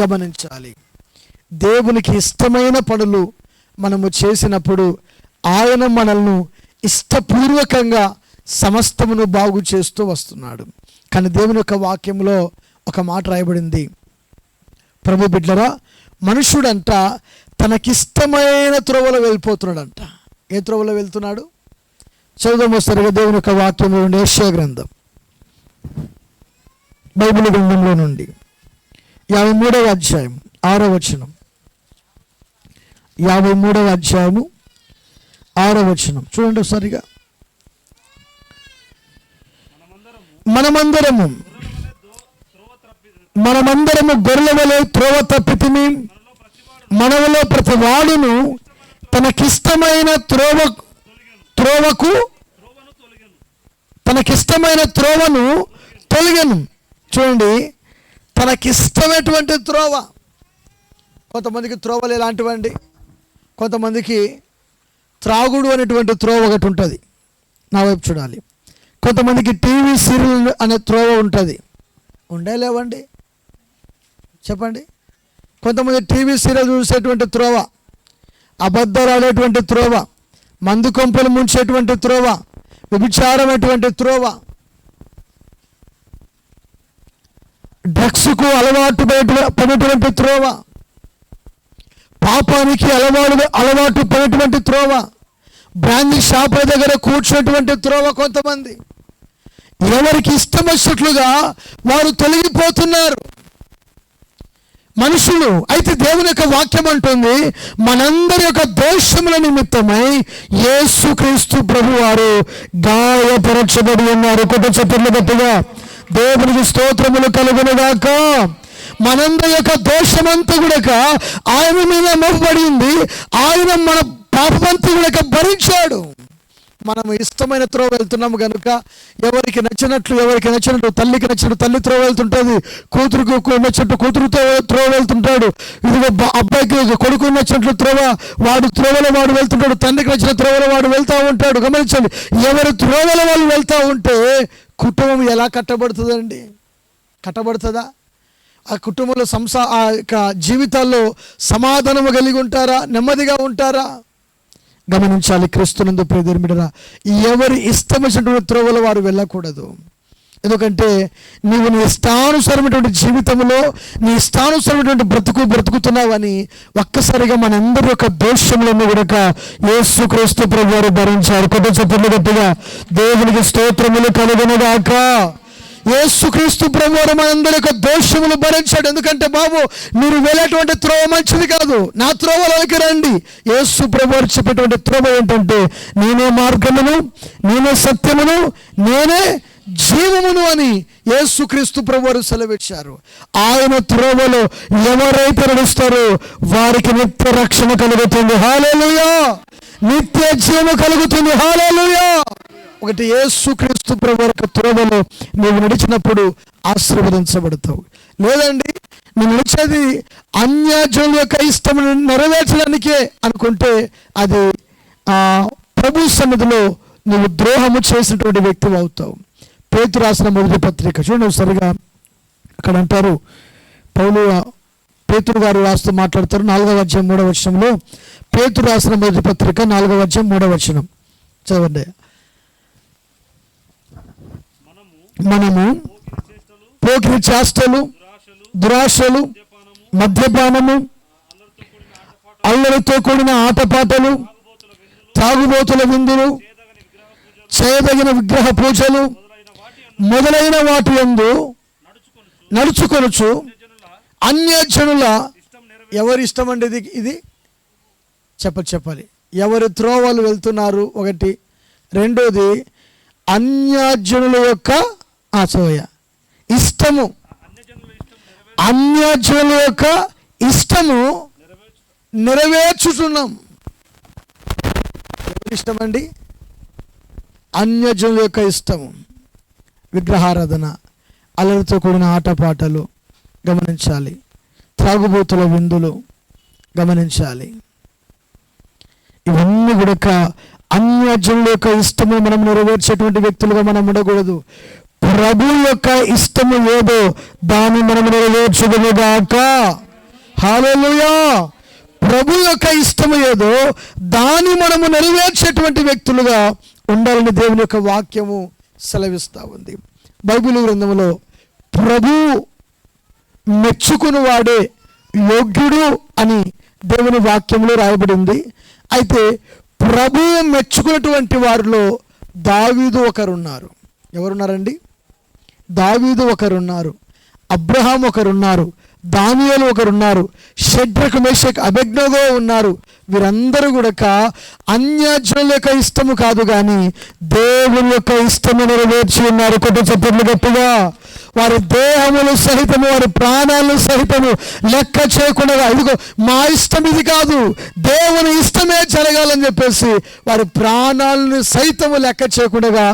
గమనించాలి, దేవునికి ఇష్టమైన పనులు మనము చేసినప్పుడు ఆయన మనల్ని ఇష్టపూర్వకంగా సమస్తమును బాగు చేస్తూ వస్తున్నాడు. కానీ దేవుని యొక్క వాక్యంలో ఒక మాట రాయబడింది, ప్రభు బిడ్డరా, మనుషుడంట తనకిష్టమైన త్రోవలో వెళ్ళిపోతున్నాడంట. ఏ త్రోవలో వెళ్తున్నాడు? చదువుదాము సరిగా దేవుని యొక్క వాక్యంలో నుండి. యెషయా గ్రంథం, బైబిల్ గ్రంథంలో నుండి 53వ అధ్యాయం 6వ వచనం. 53వ అధ్యాయము 6వ వచనం చూడండి సరిగా. మనమందరము గొర్రెల వలె త్రోవ తప్పితిమి, మనలో ప్రతి వాడును తనకిష్టమైన త్రోవను తొలగను. చూడండి, తనకిష్టమైనటువంటి త్రోవ. కొంతమందికి త్రోవలు ఎలాంటివండి? కొంతమందికి త్రాగుడు అనేటువంటి త్రోవ ఒకటి ఉంటుంది, నా వైపు చూడాలి. కొంతమందికి టీవీ సీరియల్ అనే త్రోవ ఉంటుంది. ఉండే లేవండి చెప్పండి. కొంతమంది టీవీ సీరియల్ చూసేటువంటి త్రోవ, అబద్ధాలు ఆడేటువంటి త్రోవ, మందు కొంపలు ముంచేటువంటి త్రోవ, వ్యభిచారమైనటువంటి త్రోవ, డ్రగ్స్కు అలవాటు పడినటువంటి త్రోవ, పాపానికి అలవాటు పడినటువంటి త్రోవ, బ్రాందీ షాపుల దగ్గర కూర్చున్నటువంటి త్రోవ. కొంతమంది ఎవరికి ఇష్టం వచ్చినట్లుగా వారు తొలగిపోతున్నారు మనుషులు. అయితే దేవుని యొక్క వాక్యం అంటుంది, మనందరి యొక్క దోషముల నిమిత్తమై యేసుక్రీస్తు ప్రభు వారు గాయపరచబడి ఉన్నారు. కొత్త చప్పట్లు గట్టిగా దేవునికి స్తోత్రములు కలుగునుగాక. మనందరి యొక్క దోషమంతా కూడా ఆయన మీద మోపబడింది. ఆయన మన పాపమంతా కూడా భరించాడు. మనం ఇష్టమైన త్రోవ వెళ్తున్నాము కనుక ఎవరికి నచ్చినట్లు తల్లికి నచ్చినట్టు తల్లి త్రోవ వెళ్తుంటుంది, కూతురుకు నచ్చినట్టు కూతురుతో త్రోవ వెళ్తుంటాడు, ఇదిగో అబ్బాయికి కొడుకు నచ్చినట్లు వాడు త్రోవలో వాడు వెళ్తుంటాడు, తండ్రికి నచ్చిన త్రోవలో వాడు వెళ్తూ ఉంటాడు. గమనించండి, ఎవరి త్రోవలో వాళ్ళు వెళ్తూ ఉంటే కుటుంబం ఎలా కట్టబడుతుందండి? కట్టబడుతుందా? ఆ కుటుంబంలో ఆ యొక్క జీవితాల్లో సమాధానము కలిగి ఉంటారా? నెమ్మదిగా ఉంటారా? గమనించాలి, క్రీస్తునందు ప్రియమైన బిడ్డలారా, ఎవరి ఇష్టం వచ్చినటువంటి త్రోవలో వారు వెళ్ళకూడదు. ఎందుకంటే నీవు నీ ఇష్టానుసారమైనటువంటి జీవితంలో నీ ఇష్టానుసారమైనటువంటి బ్రతుకుతున్నావని ఒక్కసారిగా మనందరి యొక్క దోషములను కూడా యేసుక్రీస్తు ప్రభువు వారు భరించారు. కొత్త చప్పట్లు గట్టిగా దేవునికి స్తోత్రములు కలుగునుగాక. యేసుక్రీస్తు ప్రభువారు మనందరి యొక్క దోషములు భరించాడు. ఎందుకంటే బాబు, మీరు వెళ్ళేటువంటి త్రోవ మంచిది కాదు, నా త్రోవలోకి రండి. యేసు ప్రభువారు చెప్పేటువంటి త్రోవ ఏంటంటే, నేనే మార్గమును, నేనే సత్యమును, నేనే జీవమును అని యేసుక్రీస్తు ప్రభువారు సెలవిచ్చారు. ఆయన త్రోవలో ఎవరైతే నడుస్తారో వారికి నిత్య రక్షణ కలుగుతుంది. హల్లెలూయా! నిత్య జీవము కలుగుతుంది. హల్లెలూయా! ఒకటి, యేసుక్రీస్తు ప్రభువారి త్రోవలో నువ్వు నడిచినప్పుడు ఆశీర్వదించబడతావు. లేదండి, నువ్వు నడిచేది అన్యజనుల యొక్క ఇష్టం నెరవేర్చడానికే అనుకుంటే అది ప్రభు సన్నిధిలో నువ్వు ద్రోహము చేసినటువంటి వ్యక్తి అవుతావు. పేతురు రాసిన మొదటి పత్రిక చూడండి సరిగా. అక్కడ అంటారు, పేతురు గారు రాస్తూ మాట్లాడతారు 4వ అధ్యాయం 3వ వచనంలో. పేతురు రాసిన మొదటి పత్రిక 4వ అధ్యాయం 3వ వచనం చదవండి. మనము పోకిరి చేష్టలు, దురాశలు, మద్యపానము, అల్లరితో కూడిన ఆటపాటలు, తాగుబోతుల విందులు, చేయదగిన విగ్రహ పూజలు మొదలైన వాటి యందు నడుచుకొనుచు అన్యజనుల ఎవరి ఇష్టం అండి ఇది చెప్పాలి. ఎవరి త్రోవలు వెళ్తున్నారు ఒకటి. రెండోది అన్యజనుల యొక్క ఇష్టము, అన్యజనుల యొక్క ఇష్టము నెరవేర్చుతున్నాం. ఎవరి ఇష్టం అండి? అన్యజనుల యొక్క ఇష్టము. విగ్రహారాధన, అల్లరితో కూడిన ఆటపాటలు గమనించాలి, త్రాగుబోతుల విందులు గమనించాలి. ఇవన్నీ కూడా అన్యజనుల యొక్క ఇష్టము మనం నెరవేర్చేటువంటి వ్యక్తులుగా మనం ఉండకూడదు. ప్రభు యొక్క ఇష్టము ఏదో దాన్ని మనం నెరవేర్చుదుముగాక. హల్లెలూయా. ప్రభు యొక్క ఇష్టము ఏదో దాన్ని మనము నెరవేర్చేటువంటి వ్యక్తులుగా ఉండాలని దేవుని యొక్క వాక్యము సెలవిస్తూ ఉంది. బైబిల్ గ్రంథంలో ప్రభు మెచ్చుకుని వాడే యోగ్యుడు అని దేవుని వాక్యంలో రాయబడింది. అయితే ప్రభు మెచ్చుకున్నటువంటి వారిలో దావీదు ఒకరున్నారు. ఎవరున్నారండి? దావీదు ఒకరున్నారు, అబ్రహాం ఒకరున్నారు, దానియేలు ఒకరున్నారు, షడ్రక్ మేషక్ అబేద్నెగో ఉన్నారు. వీరందరూ కూడా అన్యజనుల యొక్క ఇష్టము కాదు కానీ దేవుని యొక్క ఇష్టము నెరవేర్చి ఉన్నారు. కొత్త చెప్పట్లు గట్టిగా. వారి దేహములు సహితము, వారి ప్రాణాలను సహితము లెక్క చేయకుండా, ఇదిగో మా ఇష్టం ఇది కాదు, దేవుని ఇష్టమే జరగాలని చెప్పేసి వారి ప్రాణాలను సైతము లెక్క చేయకుండా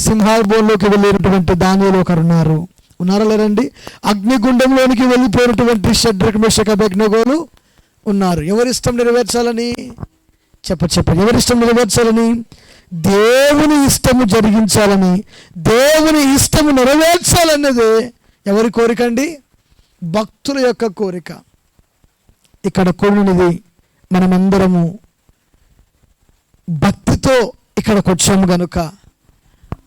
సింహాసనంలోకి వెళ్ళినటువంటి దానియేలు ఒకరున్నారు. ఉన్నారా లేరండి? అగ్నిగుండంలోనికి వెళ్ళిపోయినటువంటి షడ్రక్ మేషక్ అబేద్నెగోలు ఉన్నారు. ఎవరిష్టం నెరవేర్చాలని? ఎవరిష్టం నెరవేర్చాలని? దేవుని ఇష్టము జరిగించాలని, దేవుని ఇష్టము నెరవేర్చాలన్నదే ఎవరి కోరిక అండి? భక్తుల యొక్క కోరిక. ఇక్కడ కూడినది మనమందరము భక్తితో ఇక్కడికి వచ్చాము గనుక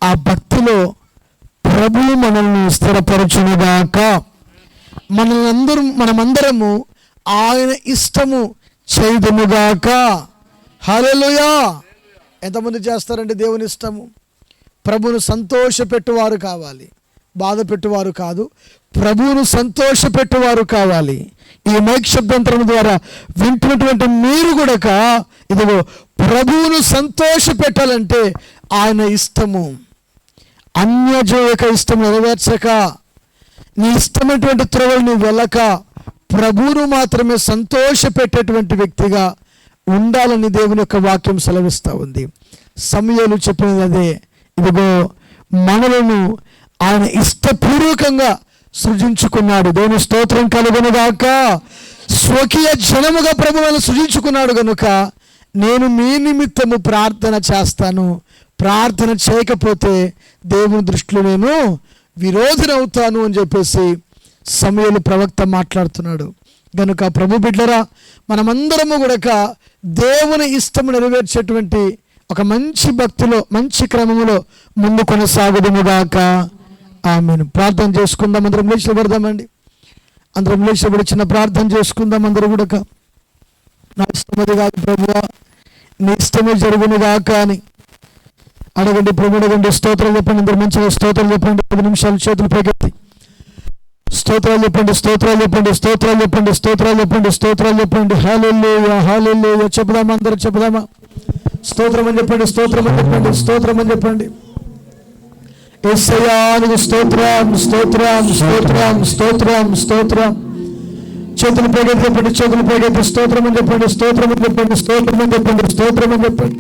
ఆ భక్తిలో ప్రభువు మనల్ని స్థిరపరచునుగాక. మనమందరము ఆయన ఇష్టము చేయుదుముగాక. హల్లెలూయా. ఎంతమంది చేస్తారంటే దేవుని ఇష్టము? ప్రభువును సంతోషపెట్టువారు కావాలి, బాధ పెట్టువారు కాదు. ప్రభువును సంతోషపెట్టువారు కావాలి. ఈ మైక్ శబ్దాంతరం ద్వారా వింటున్నటువంటి మీరు కూడా ఇదిగో ప్రభువును సంతోషపెట్టాలంటే ఆయన ఇష్టము. అన్యజనుల యొక్క ఇష్టం నెరవేర్చక, నీ ఇష్టమైనటువంటి త్రోవలు నువ్వు వెళ్ళక ప్రభువును మాత్రమే సంతోషపెట్టేటువంటి వ్యక్తిగా ఉండాలని దేవుని యొక్క వాక్యం సెలవిస్తూ ఉంది. సమూయేలు చెప్పినది అదే. ఇదిగో మనలను ఆయన ఇష్టపూర్వకంగా సృజించుకున్నాడు. దేవుని స్తోత్రం కలుగునుగాక. స్వకీయ జనముగా ప్రభువును సృజించుకున్నాడు కనుక నేను మీ నిమిత్తము ప్రార్థన చేస్తాను, ప్రార్థన చేయకపోతే దేవుని దృష్టిలో నేను విరోధినవుతాను అని చెప్పేసి సమూయేలు ప్రవక్త మాట్లాడుతున్నాడు. కనుక ప్రభు బిడ్డరా, మనమందరము కూడా దేవుని ఇష్టము నెరవేర్చేటువంటి ఒక మంచి భక్తిలో, మంచి క్రమములో ముందు కొనసాగుదుముగాక. ఆమేన్. ప్రార్థన చేసుకుందాం. అందరం లేచిపడదామండి. అందరం లేచిపడి చిన్న ప్రార్థన చేసుకుందాం. అందరూ కూడా నా ఇష్టమది కాదు ప్రభువా, నీ ఇష్టమే జరుగునుగాక అని అడగండి. ప్రభు అడగండి. స్తోత్రాలు చెప్పండి. అందరూ మంచిగా స్తోత్రాలు చెప్పండి. 5 నిమిషాలు చేతులు పైకెత్తి స్తోత్రాలు చెప్పండి, స్తోత్రాలు చెప్పండి, స్తోత్రాలు చెప్పండి, స్తోత్రాలు చెప్పండి, స్తోత్రాలు చెప్పండి. హల్లెలూయా, హల్లెలూయా. చెప్పుదామా? అందరూ చెప్పుదామా? స్తోత్రం అని చెప్పండి, స్తోత్రం అని చెప్పండి, స్తోత్రం అని చెప్పండి. యేసయ్యా నీకు స్తోత్రం, స్తోత్రం, స్తోత్రం, స్తోత్రం, స్తోత్రం. చేతులు పైకెత్తి చెప్పండి, చేతులు పైకెత్తి స్తోత్రం అని చెప్పండి, స్తోత్రం అని చెప్పండి, స్తోత్రం అని చెప్పండి, స్తోత్రం అని చెప్పండి.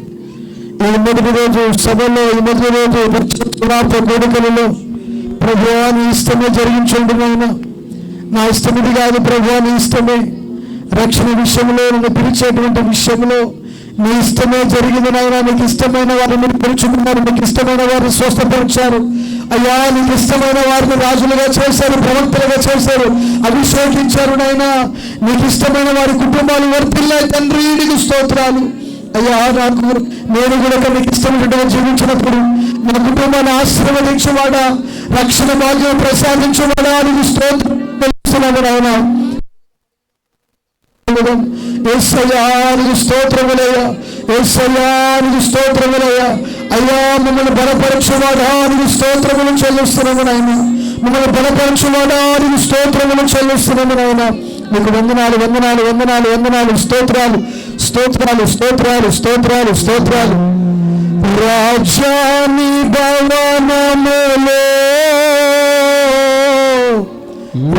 ఈ మొదటి రోజు సభలో, ఈ మొదటి రోజు కోరికలలో ప్రభువా నీ ఇష్టమే జరిగించండి నాయన. నా ఇష్టం ఇది కాదు ప్రభువా, నీ ఇష్టమే. రక్షణ విషయంలో, నన్ను పిలిచేటువంటి విషయంలో నీ ఇష్టమే జరిగింది నాయన. నీకు ఇష్టమైన వారిని మీరు పిలుచుకున్నారు, నీకు ఇష్టమైన వారిని స్వస్థపరిచారు అయ్యా. నీకు ఇష్టమైన వారిని రాజులుగా చేశారు, ప్రవక్తలుగా చేశారు, అభిషేకించారు నాయన. నీకు ఇష్టమైన వారి కుటుంబాలు వర్తిల్లాయి తండ్రి, నీకు స్తోత్రాలు అయ్యా. నేను కూడా నీకు ఇష్టమైనట్టుగా జీవించినప్పుడు నా కుటుంబాన్ని ఆశీర్వదించేవాడా, రక్షణ భాగ్యం ప్రసాదించబడానికి స్తోత్రం నాయనా. యేసయ్యానికి స్తోత్రములయ్యా, యేసయ్యానికి స్తోత్రములయ్యా. అయ్యా మమ్మల్ని బలపరచువాడానికి స్తోత్రములు చెల్లిస్తున్నాము నాయన, మమ్మల్ని బలపరచువాడానికి స్తోత్రములు చెల్లిస్తున్నాము నాయన. మీకు వందనాలు వందనాలు వందనాలు వందనాలు, స్తోత్రాలు స్తోత్రాలు స్తోత్రాలు స్తోత్రాలు స్తోత్రాలు. రాజ్యాని భవనములో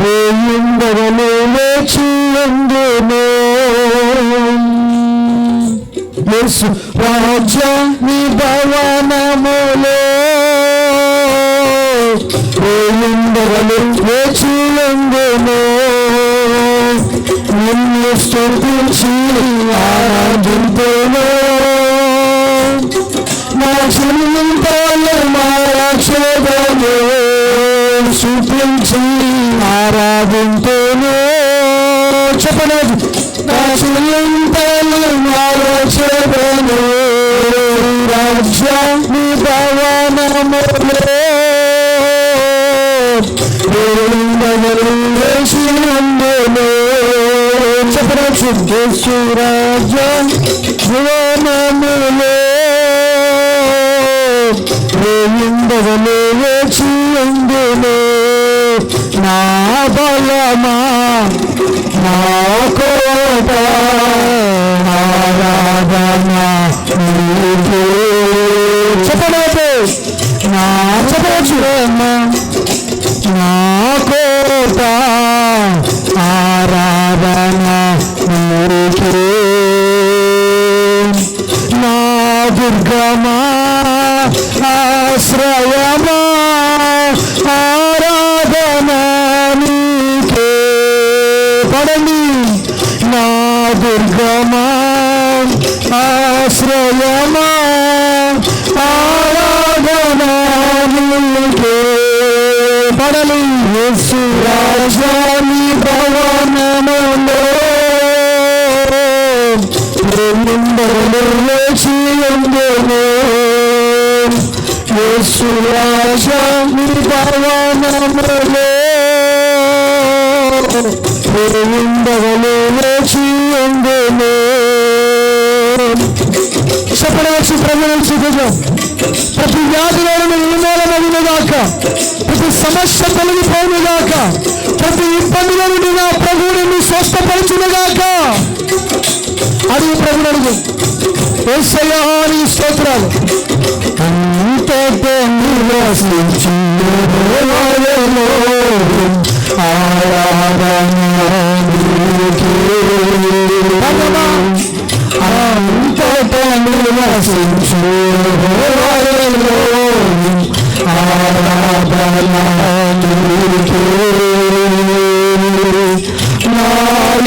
రేయిందరలు లేచియందును. యేసు రాజ్యాని భవనములో రేయిందరలు లేచియందును. నిన్ను స్తుతించి ఆరాధింతును. నా చింతలు మార్చెదను, స్తుతించి ఆరాధింతును. చెప్పలేదు. నా చింతలు మార్చెదను. రాజ్యాని భవనములో లేచియందును. చెప్పవచ్చు. యేసు రాజ్యాని భవనములో రేయిందరలు లేచియందును. నా బలమా నా కోట ఆరాధన నీకే. చెప్పలేదు. నా చెప్పవచ్చు. నా కోట ఆరాధన నీకే. నా దుర్గమా ఆశ్రయమా ఆరాధన నీకే. పడండి. నా దుర్గమా ఆశ్రయమా ఆరాధన నీకే. పడలి. యేసు రాజ్యాని భవనములో రేయిందరలు లేచియందును. యేసు రాజ్యాని భవనములో రేయిందరలు లేచియందును. చెప్పవచ్చు. ప్రభుత్వం ప్రతి వ్యాధిలోను నిర్మూలమగునుగాక, ప్రతి సమస్య తొలగిపోనుగాక, ప్రతి ఇబ్బందుల నుండి నా ప్రభువు నిన్ను స్వస్థపరచునుగాక. అడుగు ప్రభుని అడుగు. యేసయ్యా నీ స్తోత్రాలు. అంతటా నివసించు యెహోవాలో ఆరాధన నీకే. అంతటా నివసించు యెహోవాలో ఆరాధన నీకే. నా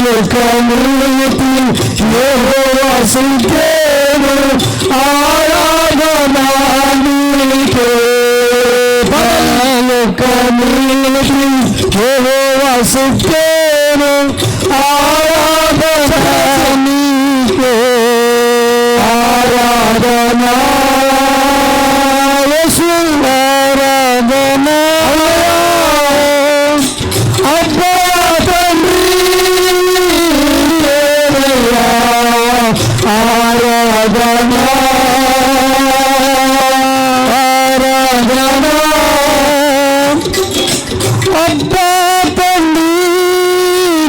యొక్క నీతి యెహోవా సంకేను ఆరాధన నీకే. నా యొక్క నీతి యెహోవా సంకేను ఆరాధన నీకే. ఆరాధన యేసు ఆరాధన. అబ్బా తండ్రి ఆరాధన ఆరాధన. అబ్బా తండ్రి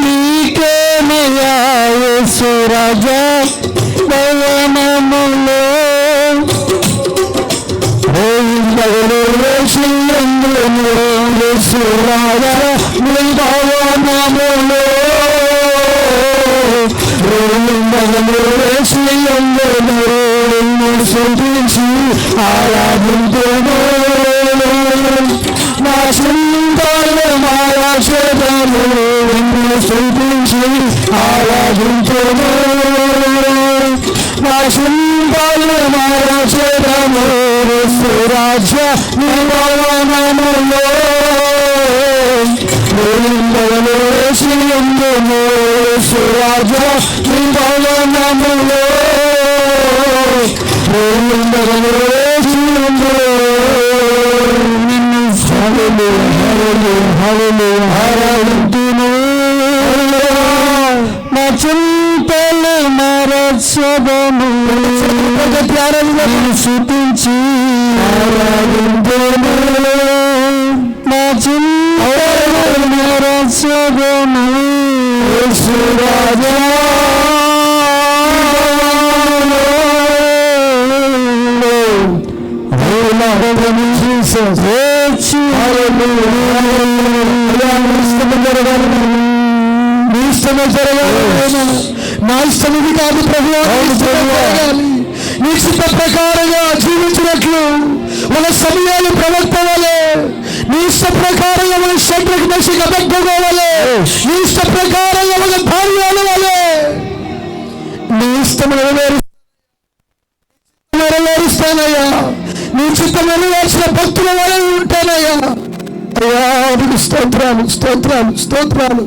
నీకేనయ్యా. యేసు రాజా భవనములో రేయిందరలు లేచియందును. యేసు రాజా భవనములో రేయిందరలు లేచియందును. స్తుతించి ఆరాధింతును. నా చింతలు మార్చెదను. స్తుతించి ఆరాధింతును. నా చింతలు మార్చెదను. యేసు రాజ్యాని భవనములో రేయిందరలు లేచియందును. యేసు రాజ్యాని భవనములో రేయిందరలు లేచియందును. నిన్ను ఆరాధింతును నా చింతలు మరచదను స్తుతించి ఆరాధింతును నా చింతలు మరచదను యేసు రాజా నా ఇష్టమిది కాదు ప్రభు, నీ చిత్త ప్రకారంగా జీవించినట్లు మన సమయాలు ప్రవక్త వలె, నీ ఇష్ట ప్రకారంగా మన శత్రుకు మెషిక అబద్ధగోవలే, నీ ఇష్ట ప్రకారంగా మన భార్యల వలె నీ ఇష్టం నెరవేరుస్తానయ్యా, నీ చిత్తం నెరవేర్చిన భక్తుల వలె ఉంటానయ్యా. అయ్యా నీకు స్తోత్రాలు స్తోత్రాలు స్తోత్రాలు.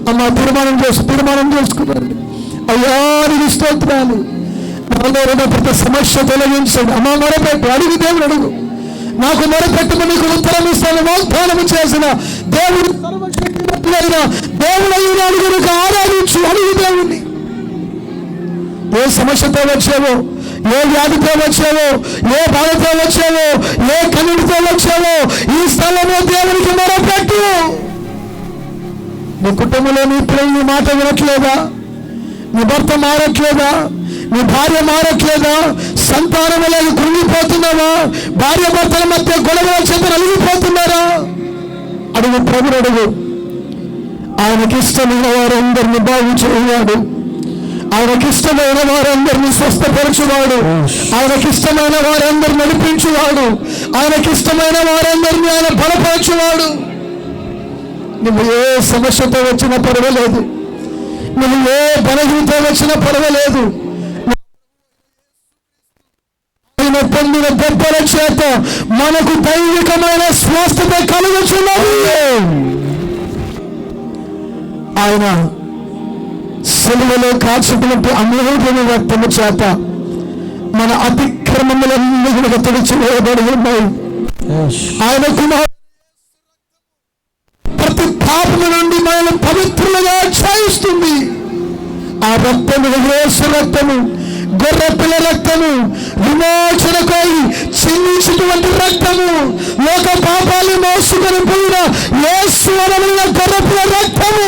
అమ్మ తీర్మానం చేసుకున్నాను అయ్యా, నీకు స్తోత్రాలు. నాలో ఉన్న ప్రతి సమస్య తొలగించండి. అమ్మ మొరపెట్టు, అడుగు దేవుడు అడుగు. నాకు మొరపెట్టుకు నీకు ఉత్తరం ఇస్తాను వాగ్దానం చేసిన దేవుడు సర్వశక్తిమంతుడైన దేవుడు అయిన అడుగునికి ఆరాధించు. అడుగు దేవుణ్ణి. ఏ సమస్యతో వచ్చావో, ఏ వ్యాధితో వచ్చావో, ఏ బాధతో వచ్చావో, ఏ కన్నుడితో వచ్చావో ఈ స్థలంలో దేవునికి మొరపెట్టు. నీ కుటుంబంలో నీ పిల్లలు నీ మాట వినట్లేదా? నీ భర్త మారట్లేదా? నీ భార్య మారట్లేదా? సంతానం లేదు, కృంగిపోతున్నావా? భార్య భర్తల మధ్య గొడవల చేత నలిగిపోతున్నారా? అడుగు ప్రభుడు అడుగు. ఆయనకిష్టమైన వారందరినీ బాగు చేయవాడు, ఆయనకిష్టమైన వారందరినీ స్వస్థపరచువాడు, ఆయనకిష్టమైన వారందరినీ నడిపించువాడు, ఆయనకిష్టమైన వారందరినీ ఆయన బలపరచువాడు. నువ్వు ఏ సమస్యతో వచ్చినా పర్వాలేదు, నువ్వు ఏ బలహీనతో వచ్చినా పర్వాలేదు, ఆయన పొందిన దెబ్బల చేత మనకు దైవికమైన స్వస్థత కలుగుతున్నది. ఆయన సిలువలో కాచుకున్నట్టు అమూల్యమైన రక్తము చేత మన అతిక్రమములన్నీ తుడిచివేయబడి ఉన్నాయి. ఆయన కుమారుడు ప్రతి పాపము నుండి మనల్ని పవిత్రులుగా చేయిస్తుంది. ఆ రక్తము యేసు రక్తము, గొర్రె పిల్ల రక్తము, విమోచనకై చిందించినటువంటి రక్తము, లోక పాపాలు మోసుకొని పోయిన యేసు అనబడిన గొర్రె పిల్ల రక్తము.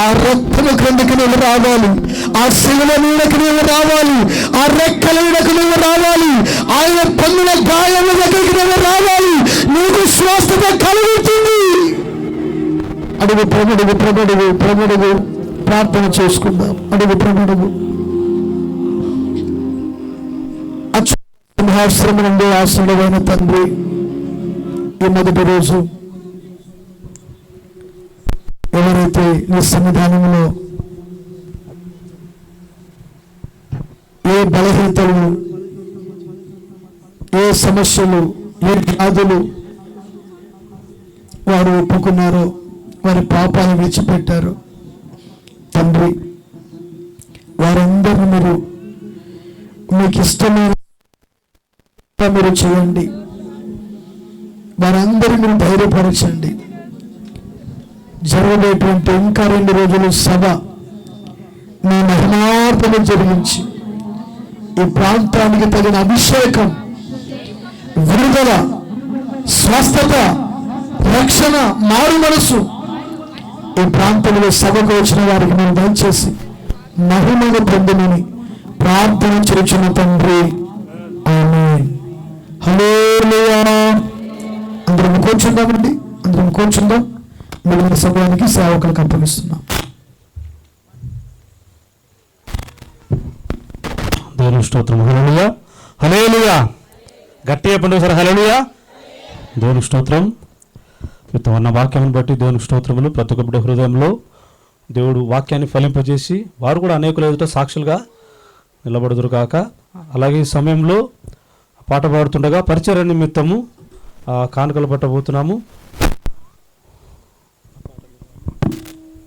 ఆ రక్తము క్రిందకి నువ్వు రావాలి, ఆ శిలువ నీడకు నువ్వు రావాలి, ఆ రెక్కల నీడకు నువ్వు రావాలి, ఆయన పొందిన గాయముల దగ్గరికి నువ్వు రావాలి. నీకు స్వస్థత కలుగుతుంది. అడుగు ప్రభుడుగు ప్రభుడుగు ప్రభుడుగు. ప్రార్థన చేసుకుందాం. అడుగు ప్రభుడుగు. సింహాసనం నుండి ఆశీర్వైన తండ్రి, ఈ మొదటి రోజు ఎవరైతే నీ సన్నిధానంలో ఏ బలహీనతలు, ఏ సమస్యలు, ఏ వ్యాధులు వారు ఒప్పుకున్నారో, వారి పాపాలను విడిచిపెట్టారు తండ్రి, వారందరూ మీరు మీకు ఇష్టమైన మీరు చేయండి. వారందరూ మీరు ధైర్యపరచండి. జరగబోయేటువంటి ఇంకా 2 రోజులు సభ మీ మహిమార్థము జరిగించి ఈ ప్రాంతానికి తగిన అభిషేకం, విడుదల, స్వస్థత, రక్షణ, మారు మనసు ఈ ప్రాంతంలో సభకు వచ్చిన వారికి మేము దయచేసి మహిమను పొందమని ప్రార్థన చేస్తున్న తండ్రి. ఆమేన్. హల్లెలూయా. అందరం కూర్చుందామండి, అందరం కూర్చుందాం. మిగిలిన సమయానికి సేవకులకు అప్పగిస్తున్నాం. దేవుని స్తోత్రం. హల్లెలూయా హల్లెలూయా. గట్టిగా పండుగ సార్. హల్లెలూయా. దేవుని స్తోత్రం. మీతో ఉన్న వాక్యాన్ని బట్టి దేవుని స్తోత్రములు. ప్రతి ఒక్క బిడ్డ హృదయంలో దేవుడు వాక్యాన్ని ఫలింపజేసి వారు కూడా అనేకుల ఎదుట సాక్షులుగా నిలబడుదురు కాక. అలాగే ఈ సమయంలో పాట పాడుతుండగా పరిచర్య నిమిత్తము కానుకలు పట్టబోతున్నాము.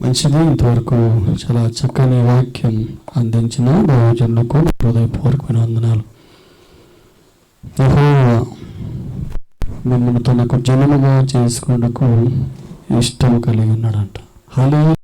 మంచిది. ఇంతవరకు చాలా చక్కని వాక్యం అందించిన దైవజనులకు హృదయపూర్వకమైన వందనాలు. యెహోవా మిమ్మల్ని తనకు జనముగా చేసుకున్నకు ఇష్టం కలిగి ఉన్నాడంట. హల్లెలూయా.